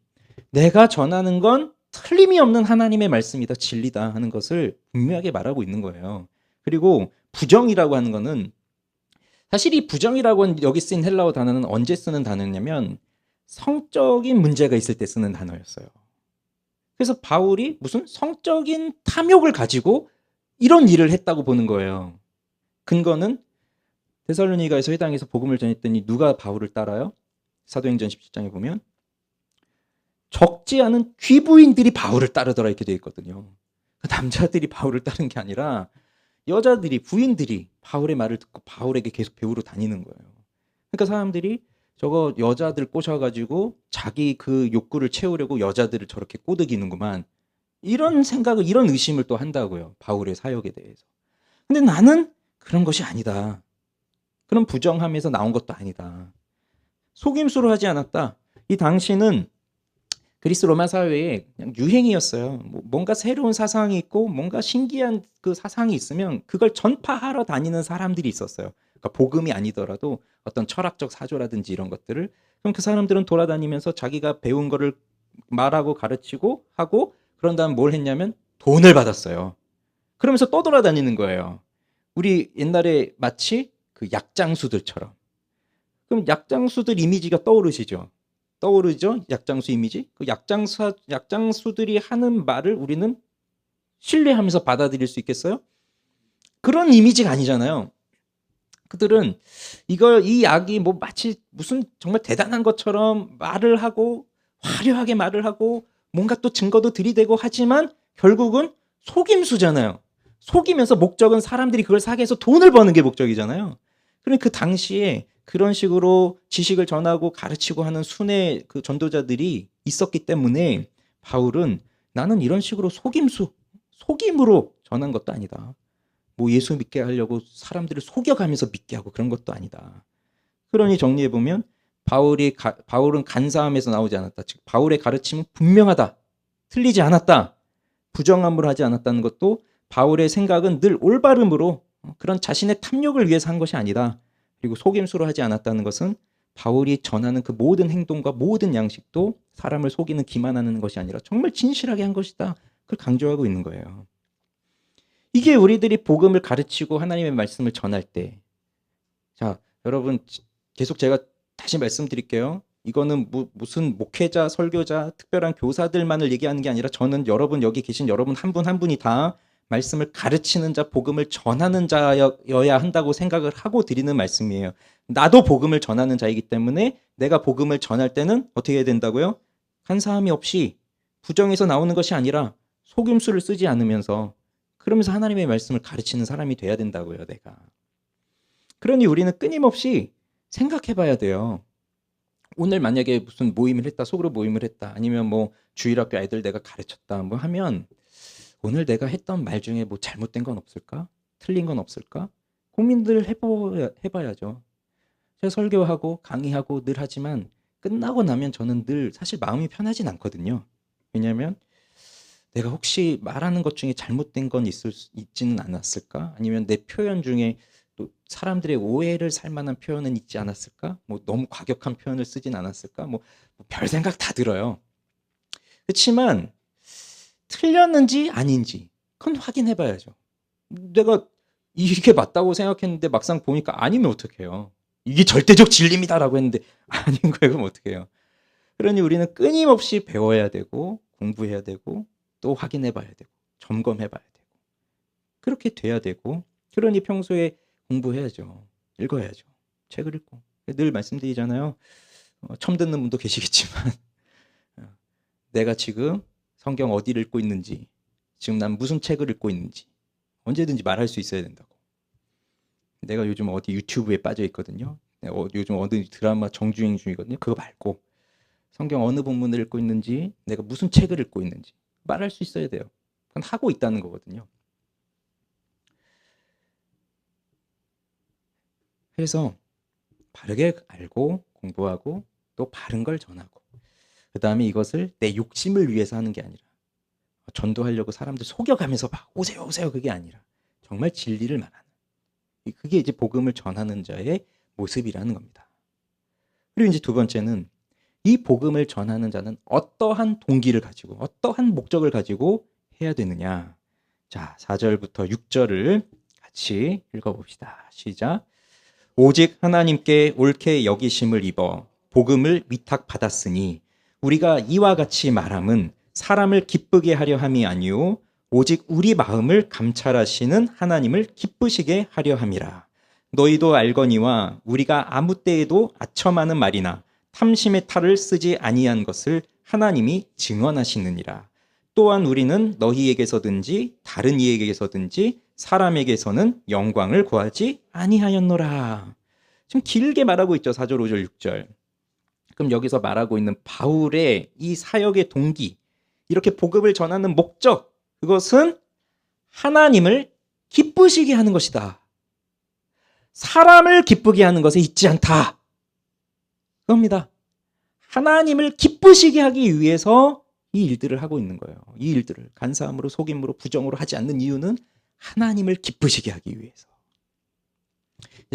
내가 전하는 건 틀림이 없는 하나님의 말씀이다, 진리다 하는 것을 분명하게 말하고 있는 거예요. 그리고 부정이라고 하는 거는 사실 이 부정이라고 하는 여기 쓰인 헬라어 단어는 언제 쓰는 단어냐면 성적인 문제가 있을 때 쓰는 단어였어요. 그래서 바울이 무슨 성적인 탐욕을 가지고 이런 일을 했다고 보는 거예요. 근거는 데살로니가에서 회당에서 복음을 전했더니 누가 바울을 따라요? 사도행전 17장에 보면 적지 않은 귀부인들이 바울을 따르더라 이렇게 되어 있거든요. 남자들이 바울을 따른 게 아니라 여자들이, 부인들이 바울의 말을 듣고 바울에게 계속 배우러 다니는 거예요. 그러니까 사람들이 저거 여자들 꼬셔가지고 자기 그 욕구를 채우려고 여자들을 저렇게 꼬드기는구만. 이런 생각을, 이런 의심을 또 한다고요. 바울의 사역에 대해서. 근데 나는 그런 것이 아니다. 그런 부정함에서 나온 것도 아니다. 속임수로 하지 않았다. 이 당시는 그리스 로마 사회에 그냥 유행이었어요. 뭔가 새로운 사상이 있고 뭔가 신기한 그 사상이 있으면 그걸 전파하러 다니는 사람들이 있었어요. 그러니까 복음이 아니더라도 어떤 철학적 사조라든지 이런 것들을. 그럼 그 사람들은 돌아다니면서 자기가 배운 거를 말하고 가르치고 하고, 그런 다음 뭘 했냐면 돈을 받았어요. 그러면서 떠돌아다니는 거예요. 우리 옛날에 마치 그 약장수들처럼. 그럼 약장수들 이미지가 떠오르시죠? 떠오르죠? 약장수 이미지? 그 약장수들이 하는 말을 우리는 신뢰하면서 받아들일 수 있겠어요? 그런 이미지가 아니잖아요. 그들은 이 약이 뭐 마치 무슨 정말 대단한 것처럼 말을 하고 화려하게 말을 하고 뭔가 또 증거도 들이대고 하지만 결국은 속임수잖아요. 속이면서 목적은 사람들이 그걸 사게 해서 돈을 버는 게 목적이잖아요. 그러니까 그 당시에 그런 식으로 지식을 전하고 가르치고 하는 순회 그 전도자들이 있었기 때문에 바울은 나는 이런 식으로 속임으로 전한 것도 아니다. 뭐 예수 믿게 하려고 사람들을 속여가면서 믿게 하고 그런 것도 아니다. 그러니 정리해보면 바울은 간사함에서 나오지 않았다. 즉 바울의 가르침은 분명하다. 틀리지 않았다. 부정함으로 하지 않았다는 것도 바울의 생각은 늘 올바름으로 그런 자신의 탐욕을 위해서 한 것이 아니다. 그리고 속임수로 하지 않았다는 것은 바울이 전하는 그 모든 행동과 모든 양식도 사람을 속이는 기만하는 것이 아니라 정말 진실하게 한 것이다. 그걸 강조하고 있는 거예요. 이게 우리들이 복음을 가르치고 하나님의 말씀을 전할 때, 자, 여러분 계속 제가 다시 말씀드릴게요. 이거는 무슨 목회자, 설교자, 특별한 교사들만을 얘기하는 게 아니라 저는 여기 계신 여러분 한 분 한 분이 다 말씀을 가르치는 자, 복음을 전하는 자여야 한다고 생각을 하고 드리는 말씀이에요. 나도 복음을 전하는 자이기 때문에 내가 복음을 전할 때는 어떻게 해야 된다고요? 간사함이 없이 부정에서 나오는 것이 아니라 속임수를 쓰지 않으면서, 그러면서 하나님의 말씀을 가르치는 사람이 돼야 된다고요, 내가. 그러니 우리는 끊임없이 생각해 봐야 돼요. 오늘 만약에 무슨 모임을 했다, 속으로 모임을 했다, 아니면 뭐 주일학교 아이들 내가 가르쳤다, 뭐 하면 오늘 내가 했던 말 중에 뭐 잘못된 건 없을까? 틀린 건 없을까? 고민들 해봐야죠. 제가 설교하고 강의하고 늘 하지만 끝나고 나면 저는 늘 사실 마음이 편하진 않거든요. 왜냐하면 내가 혹시 말하는 것 중에 잘못된 건 있지는 않았을까? 아니면 내 표현 중에 또 사람들의 오해를 살 만한 표현은 있지 않았을까? 뭐 너무 과격한 표현을 쓰진 않았을까? 뭐 별 생각 다 들어요. 그렇지만 틀렸는지 아닌지 그건 확인해 봐야죠. 내가 이게 맞다고 생각했는데 막상 보니까 아니면 어떡해요. 이게 절대적 진리입니다라고 했는데 아닌 거예요. 그럼 어떡해요. 그러니 우리는 끊임없이 배워야 되고 공부해야 되고 또 확인해 봐야 되고 점검해 봐야 되고 그렇게 돼야 되고, 그러니 평소에 공부해야죠. 읽어야죠. 책을 읽고. 늘 말씀드리잖아요. 처음 듣는 분도 계시겠지만 내가 지금 성경 어디를 읽고 있는지, 지금 난 무슨 책을 읽고 있는지 언제든지 말할 수 있어야 된다고. 내가 요즘 어디 유튜브에 빠져 있거든요. 요즘 어디 드라마 정주행 중이거든요. 그거 말고 성경 어느 본문을 읽고 있는지, 내가 무슨 책을 읽고 있는지 말할 수 있어야 돼요. 그건 하고 있다는 거거든요. 그래서 바르게 알고 공부하고 또 바른 걸 전하고, 그 다음에 이것을 내 욕심을 위해서 하는 게 아니라 전도하려고 사람들 속여가면서 막 오세요 오세요 그게 아니라 정말 진리를 말하는, 그게 이제 복음을 전하는 자의 모습이라는 겁니다. 그리고 이제 두 번째는 이 복음을 전하는 자는 어떠한 동기를 가지고 어떠한 목적을 가지고 해야 되느냐. 자, 4절부터 6절을 같이 읽어봅시다. 시작. 오직 하나님께 옳게 여기심을 입어 복음을 위탁받았으니 우리가 이와 같이 말함은 사람을 기쁘게 하려 함이 아니요 오직 우리 마음을 감찰하시는 하나님을 기쁘시게 하려 함이라. 너희도 알거니와 우리가 아무 때에도 아첨하는 말이나 탐심의 탈을 쓰지 아니한 것을 하나님이 증언하시느니라. 또한 우리는 너희에게서든지 다른 이에게서든지 사람에게서는 영광을 구하지 아니하였노라. 지금 길게 말하고 있죠. 4절, 5절, 6절. 그럼 여기서 말하고 있는 바울의 이 사역의 동기, 이렇게 복음을 전하는 목적, 그것은 하나님을 기쁘시게 하는 것이다. 사람을 기쁘게 하는 것에 있지 않다. 그겁니다. 하나님을 기쁘시게 하기 위해서 이 일들을 하고 있는 거예요. 이 일들을 간사함으로, 속임으로, 부정으로 하지 않는 이유는 하나님을 기쁘시게 하기 위해서.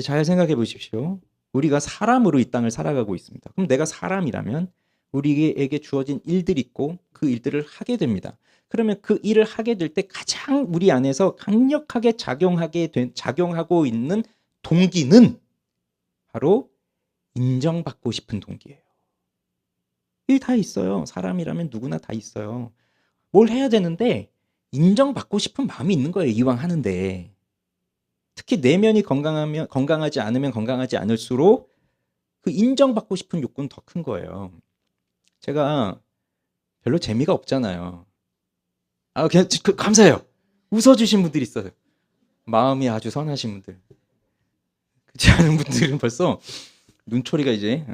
잘 생각해 보십시오. 우리가 사람으로 이 땅을 살아가고 있습니다. 그럼 내가 사람이라면 우리에게 주어진 일들이 있고 그 일들을 하게 됩니다. 그러면 그 일을 하게 될 때 가장 우리 안에서 강력하게 작용하고 있는 동기는 바로 인정받고 싶은 동기예요. 이게 다 있어요. 사람이라면 누구나 다 있어요. 뭘 해야 되는데 인정받고 싶은 마음이 있는 거예요. 이왕 하는데. 특히 내면이 건강하지 않으면 건강하지 않을수록 그 인정받고 싶은 욕구는 더 큰 거예요. 제가 별로 재미가 없잖아요. 그냥 감사해요. 웃어주신 분들이 있어요. 마음이 아주 선하신 분들. 그렇지 않은 분들은 벌써 눈초리가 이제.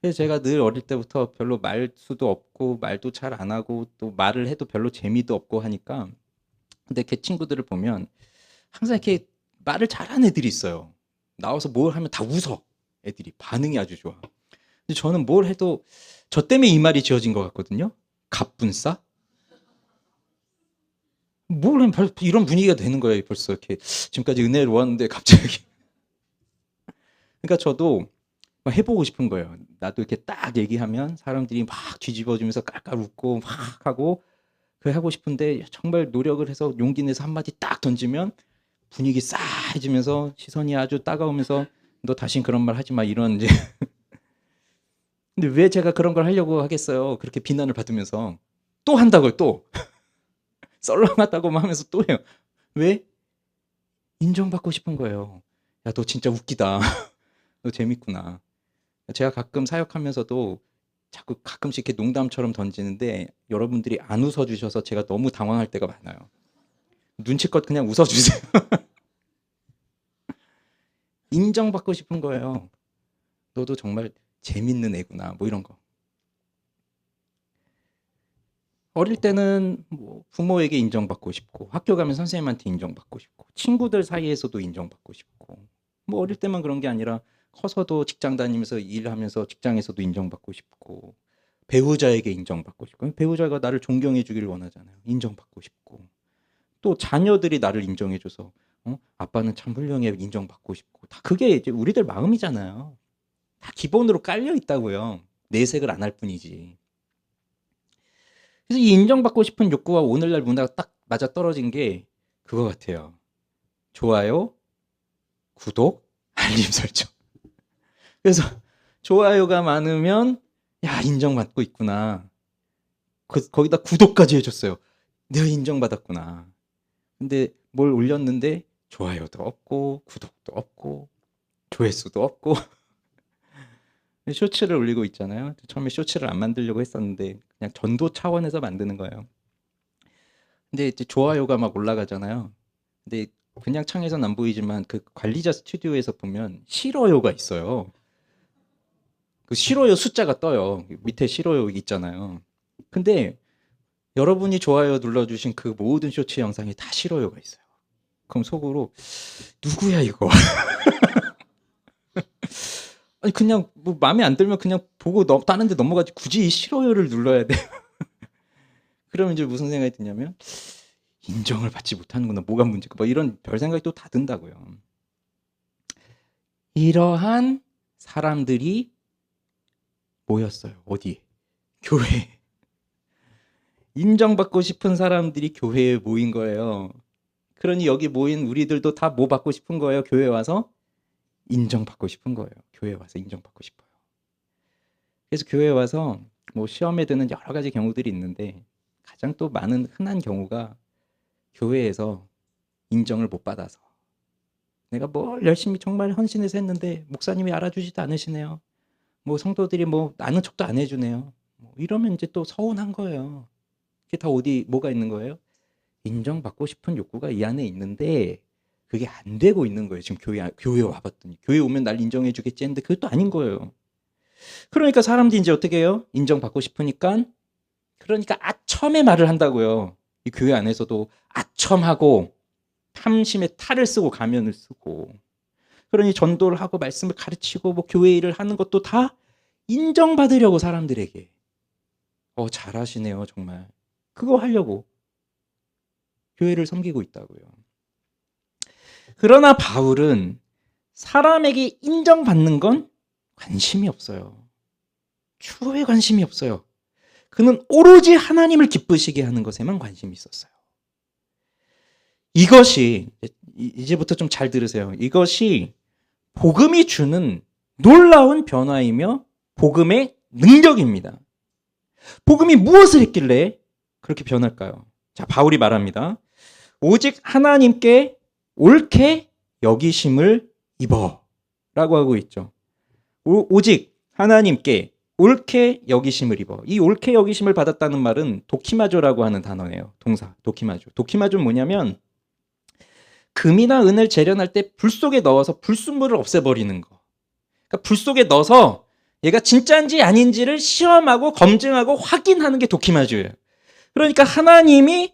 그래서 제가 늘 어릴 때부터 별로 말수도 없고 말도 잘 안 하고 또 말을 해도 별로 재미도 없고 하니까, 근데 걔 친구들을 보면 항상 이렇게 말을 잘하는 애들이 있어요. 나와서 뭘 하면 다 웃어. 애들이 반응이 아주 좋아. 근데 저는 뭘 해도 저 때문에 이 말이 지어진 것 같거든요. 갑분싸? 뭘 하면 이런 분위기가 되는 거예요. 벌써 이렇게 지금까지 은혜를 모았는데 갑자기. 그러니까 저도 막 해보고 싶은 거예요. 나도 이렇게 딱 얘기하면 사람들이 막 뒤집어주면서 깔깔 웃고 막 하고 그래 하고 싶은데, 정말 노력을 해서 용기 내서 한마디 딱 던지면 분위기 싸해지면서 시선이 아주 따가우면서 너 다신 그런 말 하지 마, 이런 이제. 근데 왜 제가 그런 걸 하려고 하겠어요? 그렇게 비난을 받으면서 또 한다고요. 또 썰렁하다고 하면서 또 해요. 왜? 인정받고 싶은 거예요. 야, 너 진짜 웃기다. 너 재밌구나. 제가 가끔 사역하면서도 자꾸 가끔씩 이렇게 농담처럼 던지는데 여러분들이 안 웃어주셔서 제가 너무 당황할 때가 많아요. 눈치껏 그냥 웃어주세요. 인정받고 싶은 거예요. 너도 정말 재밌는 애구나, 뭐 이런 거. 어릴 때는 뭐 부모에게 인정받고 싶고, 학교 가면 선생님한테 인정받고 싶고, 친구들 사이에서도 인정받고 싶고, 뭐 어릴 때만 그런 게 아니라 커서도 직장 다니면서 일하면서 직장에서도 인정받고 싶고, 배우자에게 인정받고 싶고, 배우자가 나를 존경해 주길 원하잖아요. 인정받고 싶고, 또 자녀들이 나를 인정해줘서 아빠는 참 훌륭해, 인정받고 싶고. 다 그게 이제 우리들 마음이잖아요. 다 기본으로 깔려 있다고요. 내색을 안 할 뿐이지. 그래서 이 인정받고 싶은 욕구와 오늘날 문화가 딱 맞아 떨어진 게 그거 같아요. 좋아요, 구독, 알림 설정. 그래서 좋아요가 많으면 야, 인정받고 있구나. 거기다 구독까지 해줬어요. 내가 인정받았구나. 근데 뭘 올렸는데 좋아요도 없고 구독도 없고 조회수도 없고. 쇼츠를 올리고 있잖아요. 처음에 쇼츠를 안 만들려고 했었는데 그냥 전도 차원에서 만드는 거예요. 근데 이제 좋아요가 막 올라가잖아요. 근데 그냥 창에서는 안 보이지만 그 관리자 스튜디오에서 보면 싫어요가 있어요. 그 싫어요 숫자가 떠요. 밑에 싫어요 있잖아요. 근데 여러분이 좋아요 눌러주신 그 모든 쇼츠 영상에 다 싫어요가 있어요. 그럼 속으로 누구야 이거? 아니 그냥 뭐 마음에 안 들면 그냥 보고 다른 데 넘어가지 굳이 이 싫어요를 눌러야 돼. 그러면 이제 무슨 생각이 드냐면 인정을 받지 못하는구나. 뭐가 문제가. 뭐 이런 별 생각이 또 다 든다고요. 이러한 사람들이 모였어요. 어디? 교회. 인정받고 싶은 사람들이 교회에 모인 거예요. 그러니 여기 모인 우리들도 다 뭐 받고 싶은 거예요? 교회 와서 인정받고 싶은 거예요. 교회 와서 인정받고 싶어요. 그래서 교회 와서 뭐 시험에 드는 여러 가지 경우들이 있는데 가장 또 많은 흔한 경우가 교회에서 인정을 못 받아서 내가 뭘 열심히 정말 헌신해서 했는데 목사님이 알아주지도 않으시네요. 뭐 성도들이 뭐 아는 척도 안 해주네요. 뭐 이러면 이제 또 서운한 거예요. 그게 다 어디 뭐가 있는 거예요? 인정받고 싶은 욕구가 이 안에 있는데 그게 안 되고 있는 거예요. 지금 교회 와봤더니. 교회 오면 날 인정해 주겠지 했는데 그것도 아닌 거예요. 그러니까 사람들이 이제 어떻게 해요? 인정받고 싶으니까 그러니까 아첨의 말을 한다고요. 이 교회 안에서도 아첨하고 탐심의 탈을 쓰고 가면을 쓰고 그러니 전도를 하고 말씀을 가르치고 뭐 교회 일을 하는 것도 다 인정받으려고 사람들에게. 잘하시네요 정말. 그거 하려고 교회를 섬기고 있다고요. 그러나 바울은 사람에게 인정받는 건 관심이 없어요. 추후에 관심이 없어요. 그는 오로지 하나님을 기쁘시게 하는 것에만 관심이 있었어요. 이것이 이제부터 좀 잘 들으세요. 이것이 복음이 주는 놀라운 변화이며 복음의 능력입니다. 복음이 무엇을 했길래 그렇게 변할까요? 자, 바울이 말합니다. 오직 하나님께 옳게 여기심을 입어 라고 하고 있죠. 오직 하나님께 옳게 여기심을 입어. 이 옳게 여기심을 받았다는 말은 도키마조라고 하는 단어예요. 동사 도키마조. 도키마조는 뭐냐면 금이나 은을 재련할 때 불 속에 넣어서 불순물을 없애버리는 거. 그러니까 불 속에 넣어서 얘가 진짜인지 아닌지를 시험하고 검증하고 확인하는 게 도키마조예요. 그러니까 하나님이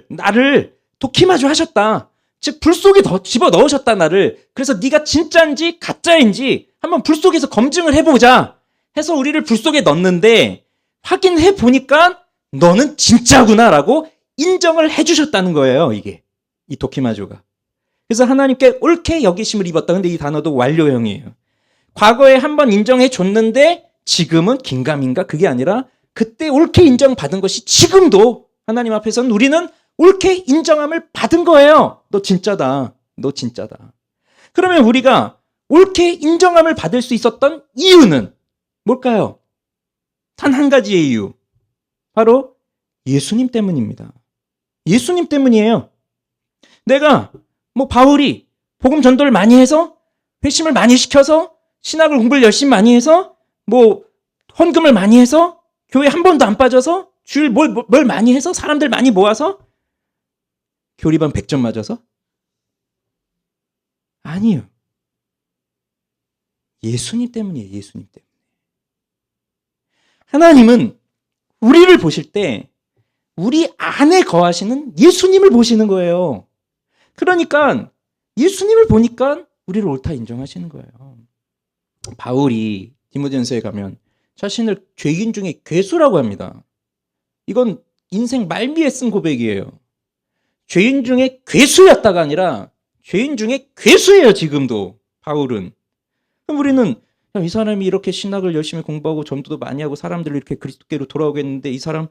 나를 도키마조 하셨다. 즉 불 속에 집어 넣으셨다 나를. 그래서 네가 진짜인지 가짜인지 한번 불 속에서 검증을 해보자 해서 우리를 불 속에 넣는데 확인해 보니까 너는 진짜구나라고 인정을 해주셨다는 거예요. 이게 이 도키마조가. 그래서 하나님께 옳게 여기심을 입었다. 근데 이 단어도 완료형이에요. 과거에 한번 인정해 줬는데 지금은 긴가민가 그게 아니라 그때 옳게 인정받은 것이 지금도 하나님 앞에서는 우리는 옳게 인정함을 받은 거예요. 너 진짜다. 너 진짜다. 그러면 우리가 옳게 인정함을 받을 수 있었던 이유는 뭘까요? 단 한 가지의 이유. 바로 예수님 때문입니다. 예수님 때문이에요. 내가 바울이 복음 전도를 많이 해서 회심을 많이 시켜서 신학을 공부를 열심히 많이 해서 헌금을 많이 해서 교회 한 번도 안 빠져서 주일 뭘 많이 해서 사람들 많이 모아서 교리반 100점 맞아서? 아니요. 예수님 때문이에요. 예수님 때문에. 하나님은 우리를 보실 때 우리 안에 거하시는 예수님을 보시는 거예요. 그러니까 예수님을 보니까 우리를 옳다 인정하시는 거예요. 바울이 디모데전서에 가면 자신을 죄인 중에 괴수라고 합니다. 이건 인생 말미에 쓴 고백이에요. 죄인 중에 괴수였다가 아니라 죄인 중에 괴수예요. 지금도 바울은. 그럼 우리는 이 사람이 이렇게 신학을 열심히 공부하고 전도도 많이 하고 사람들을 이렇게 그리스도께로 돌아오겠는데 이 사람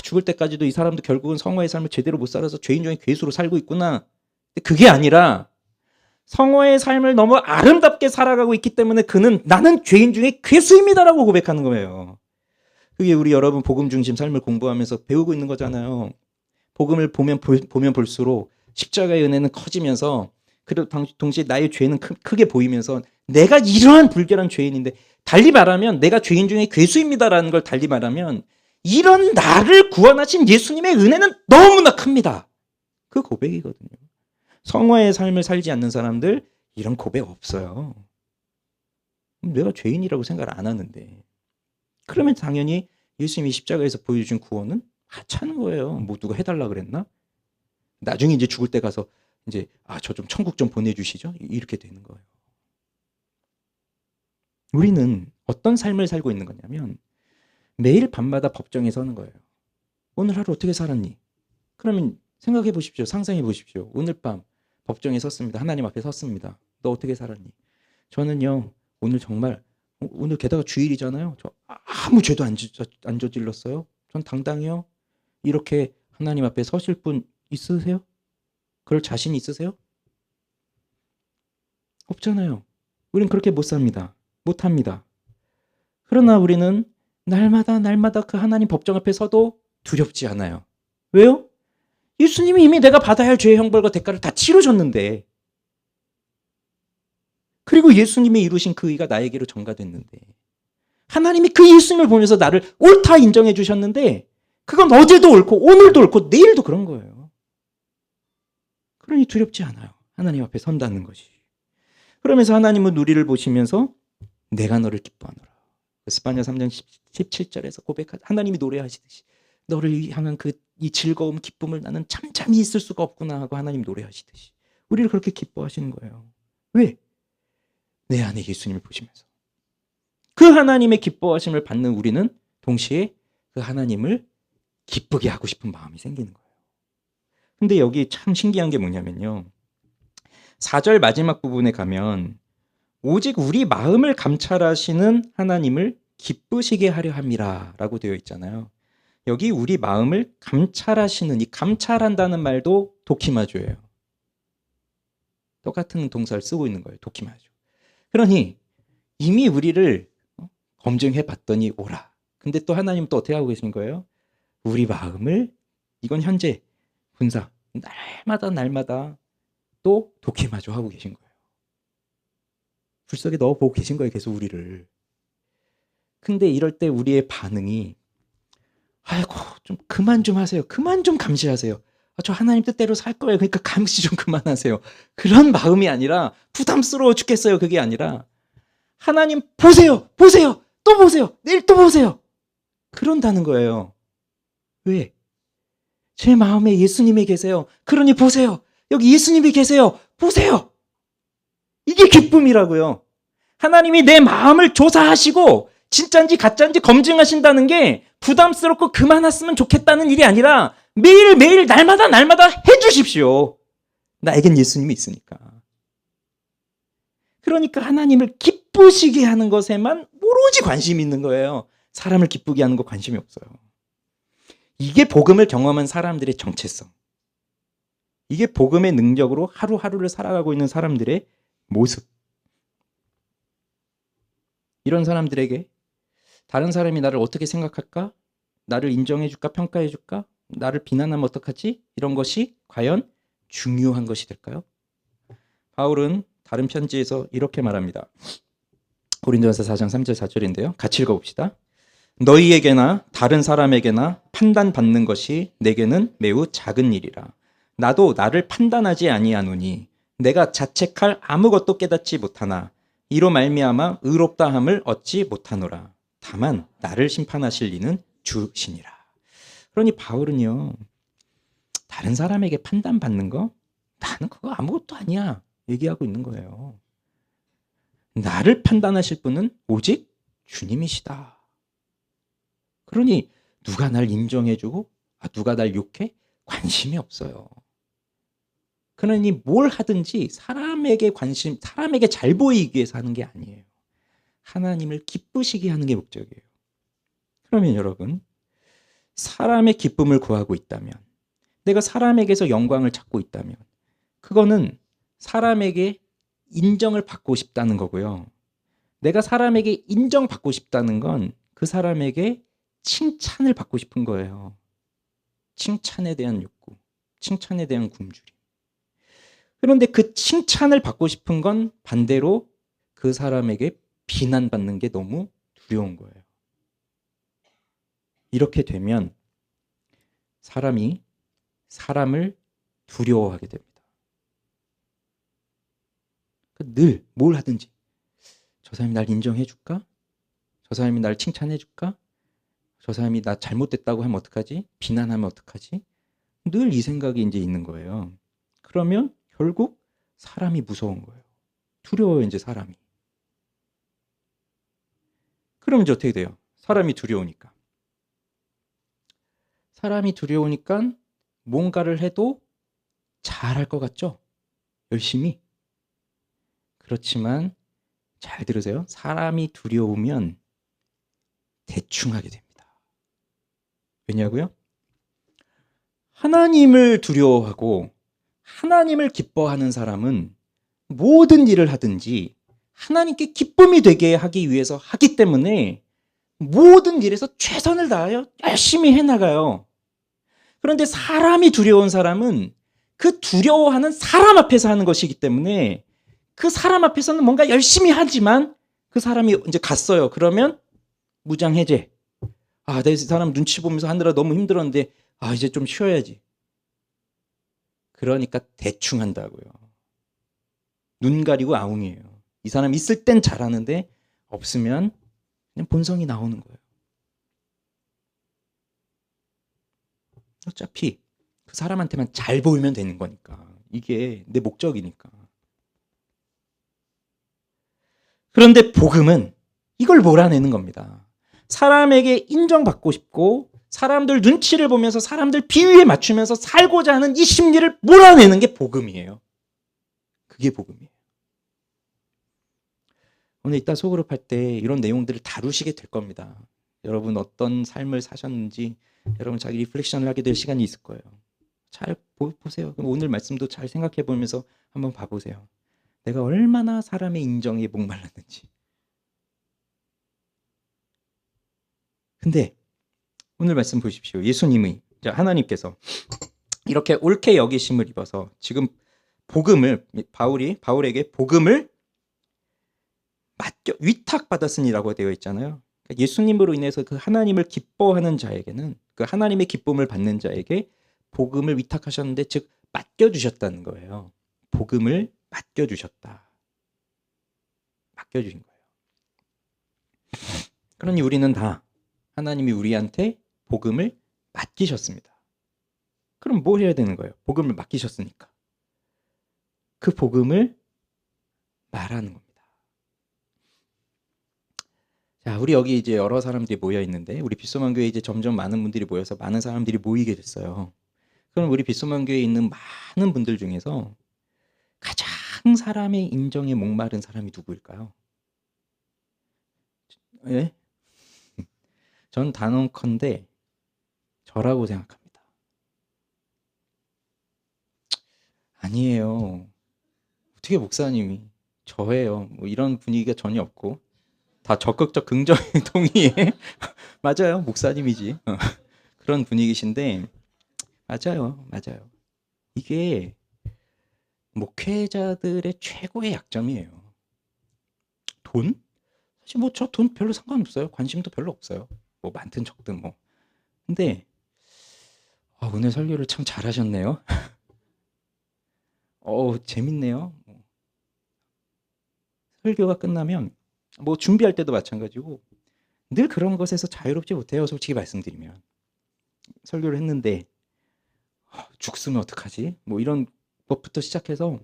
죽을 때까지도 이 사람도 결국은 성화의 삶을 제대로 못 살아서 죄인 중에 괴수로 살고 있구나. 근데 그게 아니라 성화의 삶을 너무 아름답게 살아가고 있기 때문에 나는 죄인 중에 괴수입니다라고 고백하는 거예요. 그게 우리 여러분 복음 중심 삶을 공부하면서 배우고 있는 거잖아요. 복음을 보면 볼수록 십자가의 은혜는 커지면서 그리고 동시에 나의 죄는 크게 보이면서 내가 이러한 불결한 죄인인데 달리 말하면 내가 죄인 중에 괴수입니다라는 걸 달리 말하면 이런 나를 구원하신 예수님의 은혜는 너무나 큽니다. 그 고백이거든요. 성화의 삶을 살지 않는 사람들 이런 고백 없어요. 내가 죄인이라고 생각을 안 하는데 그러면 당연히 예수님이 십자가에서 보여준 구원은 하찮은 거예요. 누가 해달라 그랬나? 나중에 이제 죽을 때 가서 이제 저 좀 천국 좀 보내주시죠. 이렇게 되는 거예요. 우리는 어떤 삶을 살고 있는 거냐면 매일 밤마다 법정에 서는 거예요. 오늘 하루 어떻게 살았니? 그러면 생각해 보십시오. 상상해 보십시오. 오늘 밤 법정에 섰습니다. 하나님 앞에 섰습니다. 너 어떻게 살았니? 저는요. 오늘 정말 오늘 게다가 주일이잖아요. 저 아무 죄도 안 저질렀어요. 전 당당해요. 이렇게 하나님 앞에 서실 분 있으세요? 그럴 자신 있으세요? 없잖아요. 우린 그렇게 못 삽니다. 못 합니다. 그러나 우리는 날마다 그 하나님 법정 앞에 서도 두렵지 않아요. 왜요? 예수님이 이미 내가 받아야 할 죄의 형벌과 대가를 다 치르셨는데 그리고 예수님이 이루신 그 의가 나에게로 전가됐는데 하나님이 그 예수님을 보면서 나를 옳다 인정해 주셨는데 그건 어제도 옳고 오늘도 옳고 내일도 그런 거예요. 그러니 두렵지 않아요. 하나님 앞에 선다는 것이. 그러면서 하나님은 우리를 보시면서 내가 너를 기뻐하노라. 스바냐 3장 17절에서 하나님이 노래하시듯이 너를 향한 이 즐거움, 기쁨을 나는 잠잠히 있을 수가 없구나 하고 하나님 노래하시듯이 우리를 그렇게 기뻐하시는 거예요. 왜? 내 안에 예수님을 보시면서. 그 하나님의 기뻐하심을 받는 우리는 동시에 그 하나님을 기쁘게 하고 싶은 마음이 생기는 거예요. 근데 여기 참 신기한 게 뭐냐면요. 4절 마지막 부분에 가면 오직 우리 마음을 감찰하시는 하나님을 기쁘시게 하려 함이라 라고 되어 있잖아요. 여기 우리 마음을 감찰하시는, 이 감찰한다는 말도 도키마조예요. 똑같은 동사를 쓰고 있는 거예요. 도키마조. 그러니 이미 우리를 검증해 봤더니 오라. 근데 또 하나님 또 어떻게 하고 계신 거예요? 우리 마음을, 이건 현재 분사, 날마다 또 도키마조 하고 계신 거예요. 불 속에 넣어보고 계신 거예요. 계속 우리를. 근데 이럴 때 우리의 반응이 아이고 좀 그만 좀 하세요. 그만 좀 감시하세요. 저 하나님 뜻대로 살 거예요. 그러니까 감시 좀 그만하세요. 그런 마음이 아니라 부담스러워 죽겠어요. 그게 아니라 하나님 보세요. 또 보세요. 내일 또 보세요. 그런다는 거예요. 왜? 제 마음에 예수님이 계세요. 그러니 보세요. 여기 예수님이 계세요. 보세요. 이게 기쁨이라고요. 하나님이 내 마음을 조사하시고 진짜인지 가짜인지 검증하신다는 게 부담스럽고 그만했으면 좋겠다는 일이 아니라 매일매일 날마다 해주십시오. 나에겐 예수님이 있으니까. 그러니까 하나님을 기쁘시게 하는 것에만 오로지 관심이 있는 거예요. 사람을 기쁘게 하는 거 관심이 없어요. 이게 복음을 경험한 사람들의 정체성. 이게 복음의 능력으로 하루하루를 살아가고 있는 사람들의 모습. 이런 사람들에게 다른 사람이 나를 어떻게 생각할까? 나를 인정해줄까? 평가해줄까? 나를 비난하면 어떡하지? 이런 것이 과연 중요한 것이 될까요? 바울은 다른 편지에서 이렇게 말합니다. 고린도전서 4장 3절 4절인데요. 같이 읽어봅시다. 너희에게나 다른 사람에게나 판단받는 것이 내게는 매우 작은 일이라. 나도 나를 판단하지 아니하노니 내가 자책할 아무것도 깨닫지 못하나 이로 말미암아 의롭다함을 얻지 못하노라. 다만 나를 심판하실 이는 주시니라. 그러니 바울은요, 다른 사람에게 판단받는 거 나는 그거 아무것도 아니야 얘기하고 있는 거예요. 나를 판단하실 분은 오직 주님이시다. 그러니 누가 날 인정해주고 누가 날 욕해? 관심이 없어요. 그러니 뭘 하든지 사람에게 잘 보이기 위해서 하는 게 아니에요. 하나님을 기쁘시게 하는 게 목적이에요. 그러면 여러분, 사람의 기쁨을 구하고 있다면, 내가 사람에게서 영광을 찾고 있다면, 그거는 사람에게 인정을 받고 싶다는 거고요. 내가 사람에게 인정받고 싶다는 건 그 사람에게 칭찬을 받고 싶은 거예요. 칭찬에 대한 욕구, 칭찬에 대한 굶주림. 그런데 그 칭찬을 받고 싶은 건 반대로 그 사람에게 비난받는 게 너무 두려운 거예요. 이렇게 되면 사람이 사람을 두려워하게 됩니다. 늘 뭘 하든지 저 사람이 날 인정해 줄까? 저 사람이 날 칭찬해 줄까? 저 사람이 나 잘못됐다고 하면 어떡하지? 비난하면 어떡하지? 늘 이 생각이 이제 있는 거예요. 그러면 결국 사람이 무서운 거예요. 두려워요, 이제 사람이. 그럼 이제 어떻게 돼요? 사람이 두려우니까. 사람이 두려우니까 뭔가를 해도 잘할 것 같죠? 열심히. 그렇지만 잘 들으세요. 사람이 두려우면 대충 하게 됩니다. 왜냐고요? 하나님을 두려워하고 하나님을 기뻐하는 사람은 모든 일을 하든지 하나님께 기쁨이 되게 하기 위해서 하기 때문에 모든 일에서 최선을 다하여 열심히 해나가요. 그런데 사람이 두려운 사람은 그 두려워하는 사람 앞에서 하는 것이기 때문에 그 사람 앞에서는 뭔가 열심히 하지만 그 사람이 이제 갔어요. 그러면 무장해제. 아, 내 사람 눈치 보면서 하느라 너무 힘들었는데 아, 이제 좀 쉬어야지. 그러니까 대충 한다고요. 눈 가리고 아웅이에요. 이 사람 있을 땐 잘하는데 없으면 그냥 본성이 나오는 거예요. 어차피 그 사람한테만 잘 보이면 되는 거니까. 이게 내 목적이니까. 그런데 복음은 이걸 몰아내는 겁니다. 사람에게 인정받고 싶고 사람들 눈치를 보면서 사람들 비위에 맞추면서 살고자 하는 이 심리를 몰아내는 게 복음이에요. 그게 복음이에요. 오늘 이따 소그룹 할 때 이런 내용들을 다루시게 될 겁니다. 여러분 어떤 삶을 사셨는지 여러분 자기 리플렉션을 하게 될 시간이 있을 거예요. 잘 보세요. 오늘 말씀도 잘 생각해 보면서 한번 봐보세요. 내가 얼마나 사람의 인정에 목말랐는지. 근데 오늘 말씀 보십시오. 예수님의 하나님께서 이렇게 옳게 여기심을 입어서 지금 복음을 바울에게 복음을 맡겨 위탁받았으니라고 되어 있잖아요. 그러니까 예수님으로 인해서 그 하나님을 기뻐하는 자에게는 그 하나님의 기쁨을 받는 자에게 복음을 위탁하셨는데 즉 맡겨주셨다는 거예요. 복음을 맡겨주셨다. 맡겨주신 거예요. 그러니 우리는 다 하나님이 우리한테 복음을 맡기셨습니다. 그럼 뭘 해야 되는 거예요? 복음을 맡기셨으니까. 그 복음을 말하는 겁니다. 자, 우리 여기 이제 여러 사람들이 모여 있는데 우리 빗소만 교회에 이제 점점 많은 분들이 모여서 많은 사람들이 모이게 됐어요. 그럼 우리 빗소만 교회에 있는 많은 분들 중에서 가장 사람의 인정에 목마른 사람이 누구일까요? 예? 전 단언컨대 저라고 생각합니다. 아니에요. 어떻게 목사님이 저예요. 뭐 이런 분위기가 전혀 없고 다 적극적 긍정의 동의에 맞아요. 목사님이지. 그런 분위기신데 맞아요. 이게 목회자들의 최고의 약점이에요. 돈? 사실 뭐 저 돈 별로 상관없어요. 관심도 별로 없어요. 뭐 많든 적든 뭐. 근데 오늘 설교를 참 잘하셨네요. 재밌네요. 설교가 끝나면 뭐 준비할 때도 마찬가지고 늘 그런 것에서 자유롭지 못해요. 솔직히 말씀드리면. 설교를 했는데 죽으면 어떡하지? 뭐 이런 것부터 시작해서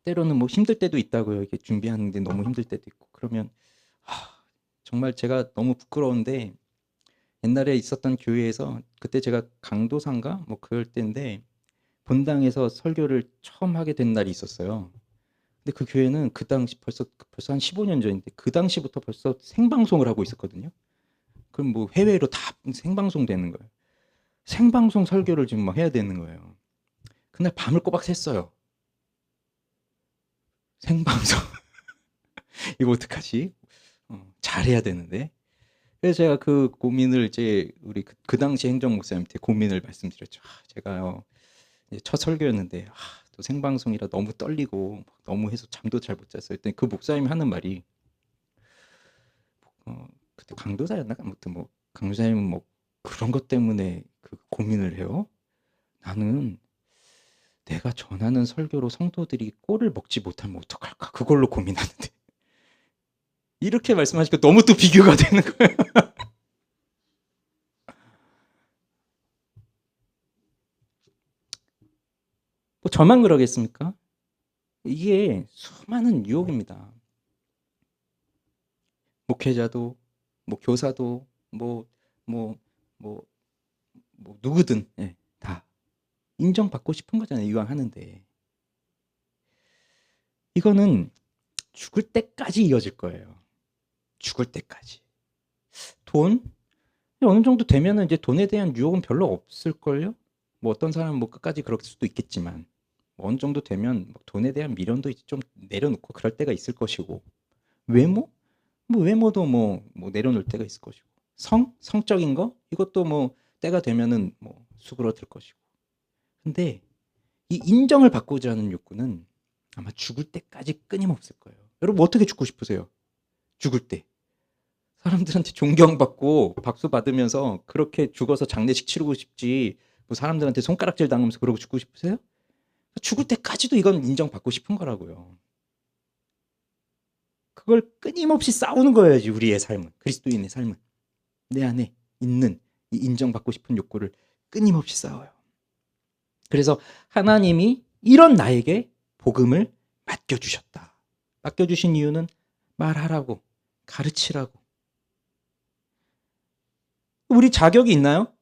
때로는 뭐 힘들 때도 있다고요. 이게 준비하는데 너무 힘들 때도 있고 그러면 정말 제가 너무 부끄러운데 옛날에 있었던 교회에서 그때 제가 강도상가 뭐 그럴 때인데 본당에서 설교를 처음 하게 된 날이 있었어요. 근데 그 교회는 그 당시 벌써 한 15년 전인데 그 당시부터 벌써 생방송을 하고 있었거든요. 그럼 뭐 해외로 다 생방송 되는 거예요. 생방송 설교를 지금 막 해야 되는 거예요. 그날 밤을 꼬박 샜어요. 생방송. 이거 어떡하지? 잘해야 되는데. 그래서 제가 그 고민을 이제 우리 그 당시 행정 목사님한테 고민을 말씀드렸죠. 제가요 이제 첫 설교였는데 또 생방송이라 너무 떨리고 너무 해서 잠도 잘 못 잤어요. 그랬더니 그 목사님이 하는 말이 그때 강도사였나? 아무튼 뭐 강도사님은 뭐 그런 것 때문에 그 고민을 해요. 나는 내가 전하는 설교로 성도들이 꼴을 먹지 못하면 어떡할까? 그걸로 고민하는데. 이렇게 말씀하시니까 너무 또 비교가 되는 거예요. 뭐 저만 그러겠습니까? 이게 수많은 유혹입니다. 목회자도, 뭐 교사도, 뭐, 뭐, 뭐, 뭐 누구든 다 인정받고 싶은 거잖아요. 이왕 하는데. 이거는 죽을 때까지 이어질 거예요. 죽을 때까지. 돈? 어느 정도 되면은 이제 돈에 대한 유혹은 별로 없을걸요? 뭐 어떤 사람은 뭐 끝까지 그럴 수도 있겠지만 뭐 어느 정도 되면 뭐 돈에 대한 미련도 이제 좀 내려놓고 그럴 때가 있을 것이고 외모? 뭐 외모도 뭐 내려놓을 때가 있을 것이고 성적인 거? 이것도 뭐 때가 되면은 뭐 수그러들 것이고 근데 이 인정을 받고자 하는 욕구는 아마 죽을 때까지 끊임없을 거예요. 여러분 어떻게 죽고 싶으세요? 죽을 때 사람들한테 존경받고 박수 받으면서 그렇게 죽어서 장례식 치르고 싶지, 뭐 사람들한테 손가락질 당하면서 그러고 죽고 싶으세요? 죽을 때까지도 이건 인정받고 싶은 거라고요. 그걸 끊임없이 싸우는 거예요, 우리의 삶은. 그리스도인의 삶은. 내 안에 있는 이 인정받고 싶은 욕구를 끊임없이 싸워요. 그래서 하나님이 이런 나에게 복음을 맡겨주셨다. 맡겨주신 이유는 말하라고, 가르치라고. 우리 자격이 있나요?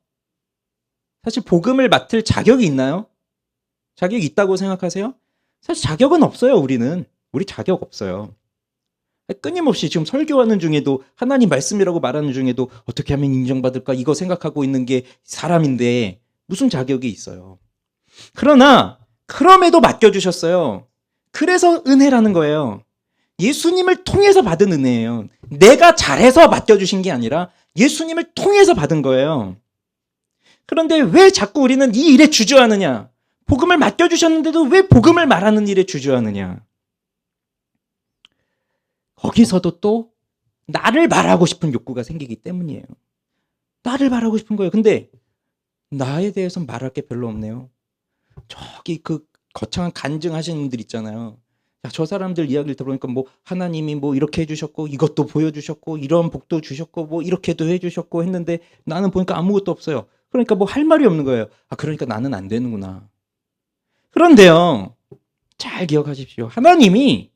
사실 복음을 맡을 자격이 있나요? 자격이 있다고 생각하세요? 사실 자격은 없어요, 우리는. 우리 자격 없어요. 끊임없이 지금 설교하는 중에도, 하나님 말씀이라고 말하는 중에도 어떻게 하면 인정받을까 이거 생각하고 있는 게 사람인데 무슨 자격이 있어요. 그러나 그럼에도 맡겨주셨어요. 그래서 은혜라는 거예요. 예수님을 통해서 받은 은혜예요. 내가 잘해서 맡겨주신 게 아니라 예수님을 통해서 받은 거예요. 그런데 왜 자꾸 우리는 이 일에 주저하느냐? 복음을 맡겨주셨는데도 왜 복음을 말하는 일에 주저하느냐? 거기서도 또 나를 말하고 싶은 욕구가 생기기 때문이에요. 나를 말하고 싶은 거예요. 근데 나에 대해서 말할 게 별로 없네요. 저기 그 거창한 간증하시는 분들 있잖아요. 야, 저 사람들 이야기를 들어보니까 뭐 하나님이 뭐 이렇게 해주셨고 이것도 보여주셨고 이런 복도 주셨고 뭐 이렇게도 해주셨고 했는데 나는 보니까 아무것도 없어요. 그러니까 뭐 할 말이 없는 거예요. 아, 그러니까 나는 안 되는구나. 그런데요, 잘 기억하십시오. 하나님이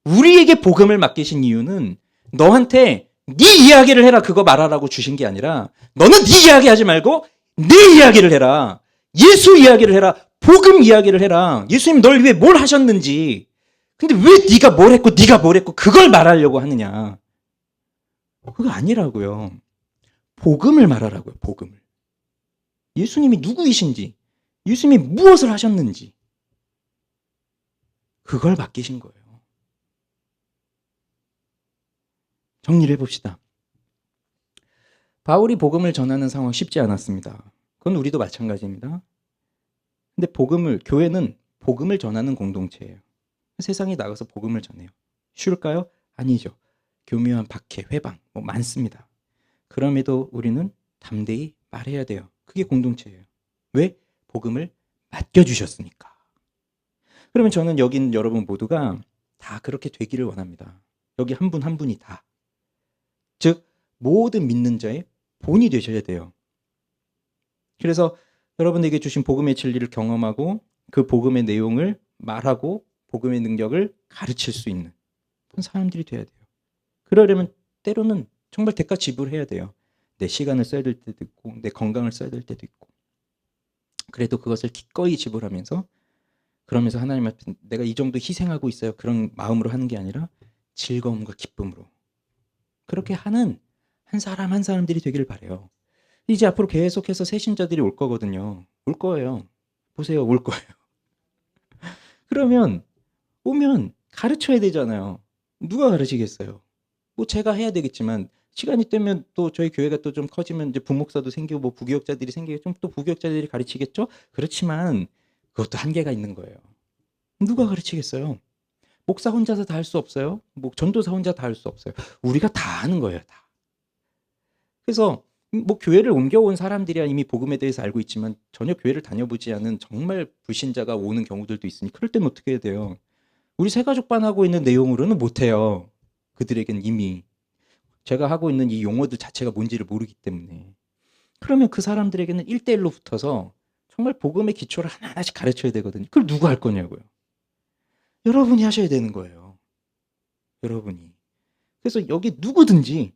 우리에게 복음을 맡기신 이유는 너한테 네 이야기를 해라 그거 말하라고 주신 게 아니라 너는 네 이야기 하지 말고 내 이야기를 해라. 예수 이야기를 해라. 복음 이야기를 해라. 예수님 널 위해 뭘 하셨는지. 근데 왜 네가 뭘 했고 네가 뭘 했고 그걸 말하려고 하느냐. 그거 아니라고요. 복음을 말하라고요. 복음을. 예수님이 누구이신지, 예수님이 무엇을 하셨는지 그걸 맡기신 거예요. 정리를 해봅시다. 바울이 복음을 전하는 상황 쉽지 않았습니다. 그건 우리도 마찬가지입니다. 근데 교회는 복음을 전하는 공동체예요. 세상에 나가서 복음을 전해요. 쉬울까요? 아니죠. 교묘한 박해, 회방 뭐 많습니다. 그럼에도 우리는 담대히 말해야 돼요. 그게 공동체예요. 왜? 복음을 맡겨주셨으니까. 그러면 저는 여긴 여러분 모두가 다 그렇게 되기를 원합니다. 여기 한 분 한 분이 다. 즉 모든 믿는 자의 본이 되셔야 돼요. 그래서 여러분에게 주신 복음의 진리를 경험하고 그 복음의 내용을 말하고 복음의 능력을 가르칠 수 있는 그런 사람들이 돼야 돼요. 그러려면 때로는 정말 대가 지불해야 돼요. 내 시간을 써야 될 때도 있고 내 건강을 써야 될 때도 있고. 그래도 그것을 기꺼이 지불하면서 그러면서 하나님 앞에 내가 이 정도 희생하고 있어요. 그런 마음으로 하는 게 아니라 즐거움과 기쁨으로. 그렇게 하는 한 사람 한 사람들이 되기를 바라요. 이제 앞으로 계속해서 새신자들이 올 거거든요. 올 거예요. 보세요. 올 거예요. 그러면 오면 가르쳐야 되잖아요. 누가 가르치겠어요? 뭐 제가 해야 되겠지만 시간이 되면 또 저희 교회가 또 좀 커지면 이제 부목사도 생기고 뭐 부교역자들이 생기고 좀 또 부교역자들이 가르치겠죠? 그렇지만 그것도 한계가 있는 거예요. 누가 가르치겠어요? 목사 혼자서 다 할 수 없어요. 뭐 전도사 혼자 다 할 수 없어요. 우리가 다 하는 거예요, 다. 그래서 뭐 교회를 옮겨온 사람들이야 이미 복음에 대해서 알고 있지만 전혀 교회를 다녀보지 않은 정말 불신자가 오는 경우들도 있으니 그럴 때는 어떻게 해야 돼요? 우리 새가족반 하고 있는 내용으로는 못해요. 그들에겐 이미 제가 하고 있는 이 용어들 자체가 뭔지를 모르기 때문에. 그러면 그 사람들에게는 1대1로 붙어서 정말 복음의 기초를 하나하나씩 가르쳐야 되거든요. 그걸 누가 할 거냐고요. 여러분이 하셔야 되는 거예요. 여러분이. 그래서 여기 누구든지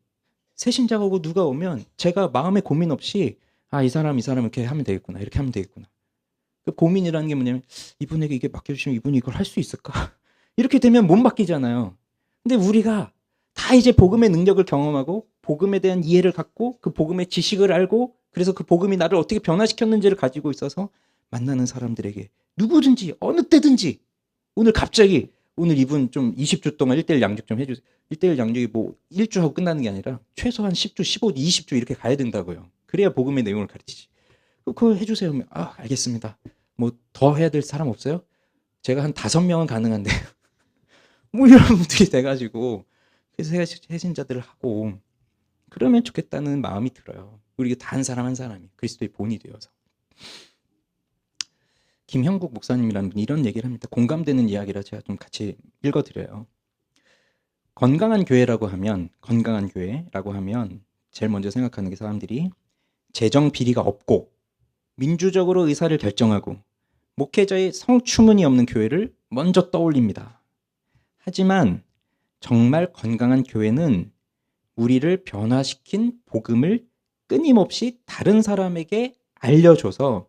새신자가 오고 누가 오면 제가 마음에 고민 없이 아, 이 사람 이렇게 하면 되겠구나. 이렇게 하면 되겠구나. 그 고민이라는 게 뭐냐면 이분에게 이게 맡겨주시면 이분이 이걸 할 수 있을까? 이렇게 되면 못 맡기잖아요. 근데 우리가 다 이제 복음의 능력을 경험하고 복음에 대한 이해를 갖고 그 복음의 지식을 알고 그래서 그 복음이 나를 어떻게 변화시켰는지를 가지고 있어서 만나는 사람들에게 누구든지 어느 때든지 오늘 갑자기 오늘 이분 좀 20주 동안 1대1 양육 좀 해주세요. 1대1 양육이 뭐 1주하고 끝나는 게 아니라 최소한 10주, 15주, 20주 이렇게 가야 된다고요. 그래야 복음의 내용을 가르치지. 그거 해주세요. 아, 알겠습니다. 뭐 더 해야 될 사람 없어요? 제가 한 5명은 가능한데 뭐 이런 분들이 돼가지고 그래서 새신자들을 하고 그러면 좋겠다는 마음이 들어요. 우리가 다 한 사람 한 사람이 그리스도의 본이 되어서. 김형국 목사님이라는 분이 이런 얘기를 합니다. 공감되는 이야기라 제가 좀 같이 읽어드려요. 건강한 교회라고 하면 제일 먼저 생각하는 게 사람들이 재정 비리가 없고 민주적으로 의사를 결정하고 목회자의 성추문이 없는 교회를 먼저 떠올립니다. 하지만 정말 건강한 교회는 우리를 변화시킨 복음을 끊임없이 다른 사람에게 알려줘서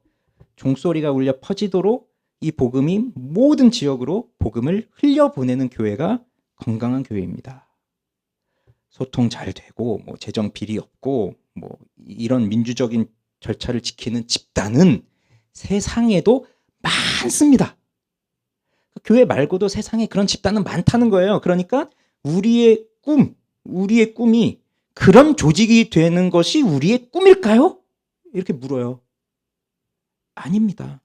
종소리가 울려 퍼지도록 이 복음이 모든 지역으로 복음을 흘려보내는 교회가 건강한 교회입니다. 소통 잘 되고 재정 비리 없고 이런 민주적인 절차를 지키는 집단은 세상에도 많습니다. 교회 말고도 세상에 그런 집단은 많다는 거예요. 그러니까 우리의 꿈이 그런 조직이 되는 것이 우리의 꿈일까요? 이렇게 물어요. 아닙니다.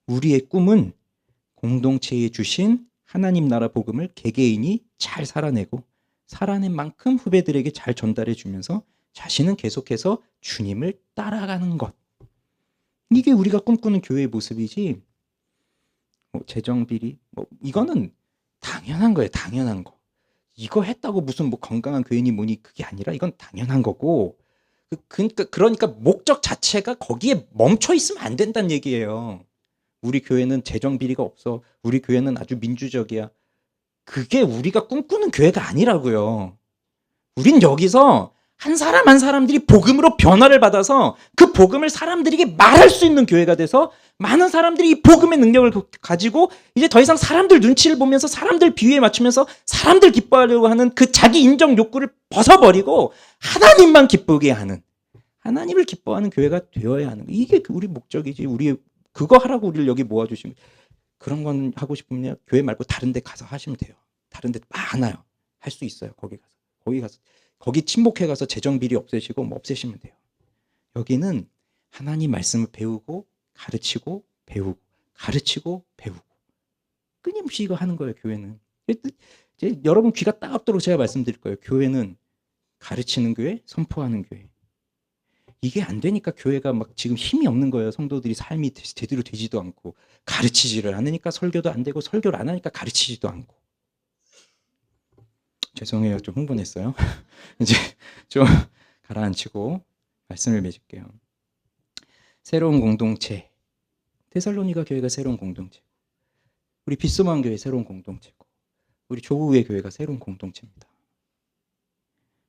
우리의 꿈은 공동체에 주신 하나님 나라 복음을 개개인이 잘 살아내고 살아낸 만큼 후배들에게 잘 전달해 주면서 자신은 계속해서 주님을 따라가는 것. 이게 우리가 꿈꾸는 교회의 모습이지 재정 비리 이거는 당연한 거예요. 당연한 거. 이거 했다고 무슨 건강한 교회니 뭐니 그게 아니라 이건 당연한 거고 그러니까 목적 자체가 거기에 멈춰 있으면 안 된다는 얘기예요. 우리 교회는 재정 비리가 없어. 우리 교회는 아주 민주적이야. 그게 우리가 꿈꾸는 교회가 아니라고요. 우린 여기서 한 사람 한 사람들이 복음으로 변화를 받아서 그 복음을 사람들에게 말할 수 있는 교회가 돼서 많은 사람들이 이 복음의 능력을 가지고 이제 더 이상 사람들 눈치를 보면서 사람들 비위에 맞추면서 사람들 기뻐하려고 하는 그 자기 인정 욕구를 벗어버리고 하나님만 기쁘게 하는, 하나님을 기뻐하는 교회가 되어야 하는, 이게 우리 목적이지. 우리 그거 하라고 우리를 여기 모아주신, 그런 건 하고 싶으면 교회 말고 다른 데 가서 하시면 돼요. 다른 데 많아요. 할 수 있어요. 거기 친목회 가서 재정 비리 없애시고 없애시면 돼요. 여기는 하나님 말씀을 배우고 가르치고 배우고 가르치고 배우고 끊임없이 이거 하는 거예요. 교회는. 이제 여러분 귀가 따갑도록 제가 말씀드릴 거예요. 교회는 가르치는 교회, 선포하는 교회. 이게 안 되니까 교회가 지금 힘이 없는 거예요. 성도들이 삶이 제대로 되지도 않고 가르치지를 않으니까 설교도 안 되고 설교를 안 하니까 가르치지도 않고. 죄송해요. 좀 흥분했어요. 이제 좀 가라앉히고 말씀을 맺을게요. 새로운 공동체. 데살로니가 교회가 새로운 공동체고, 우리 빗소망 교회 새로운 공동체고, 우리 조국의 교회가 새로운 공동체입니다.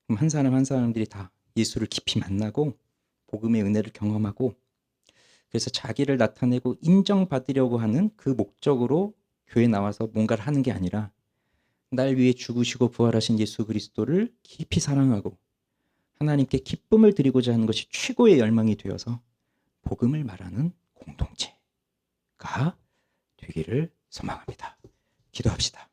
그럼 한 사람 한 사람들이 다 예수를 깊이 만나고 복음의 은혜를 경험하고 그래서 자기를 나타내고 인정받으려고 하는 그 목적으로 교회에 나와서 뭔가를 하는 게 아니라 날 위해 죽으시고 부활하신 예수 그리스도를 깊이 사랑하고 하나님께 기쁨을 드리고자 하는 것이 최고의 열망이 되어서 복음을 말하는 공동체가 되기를 소망합니다. 기도합시다.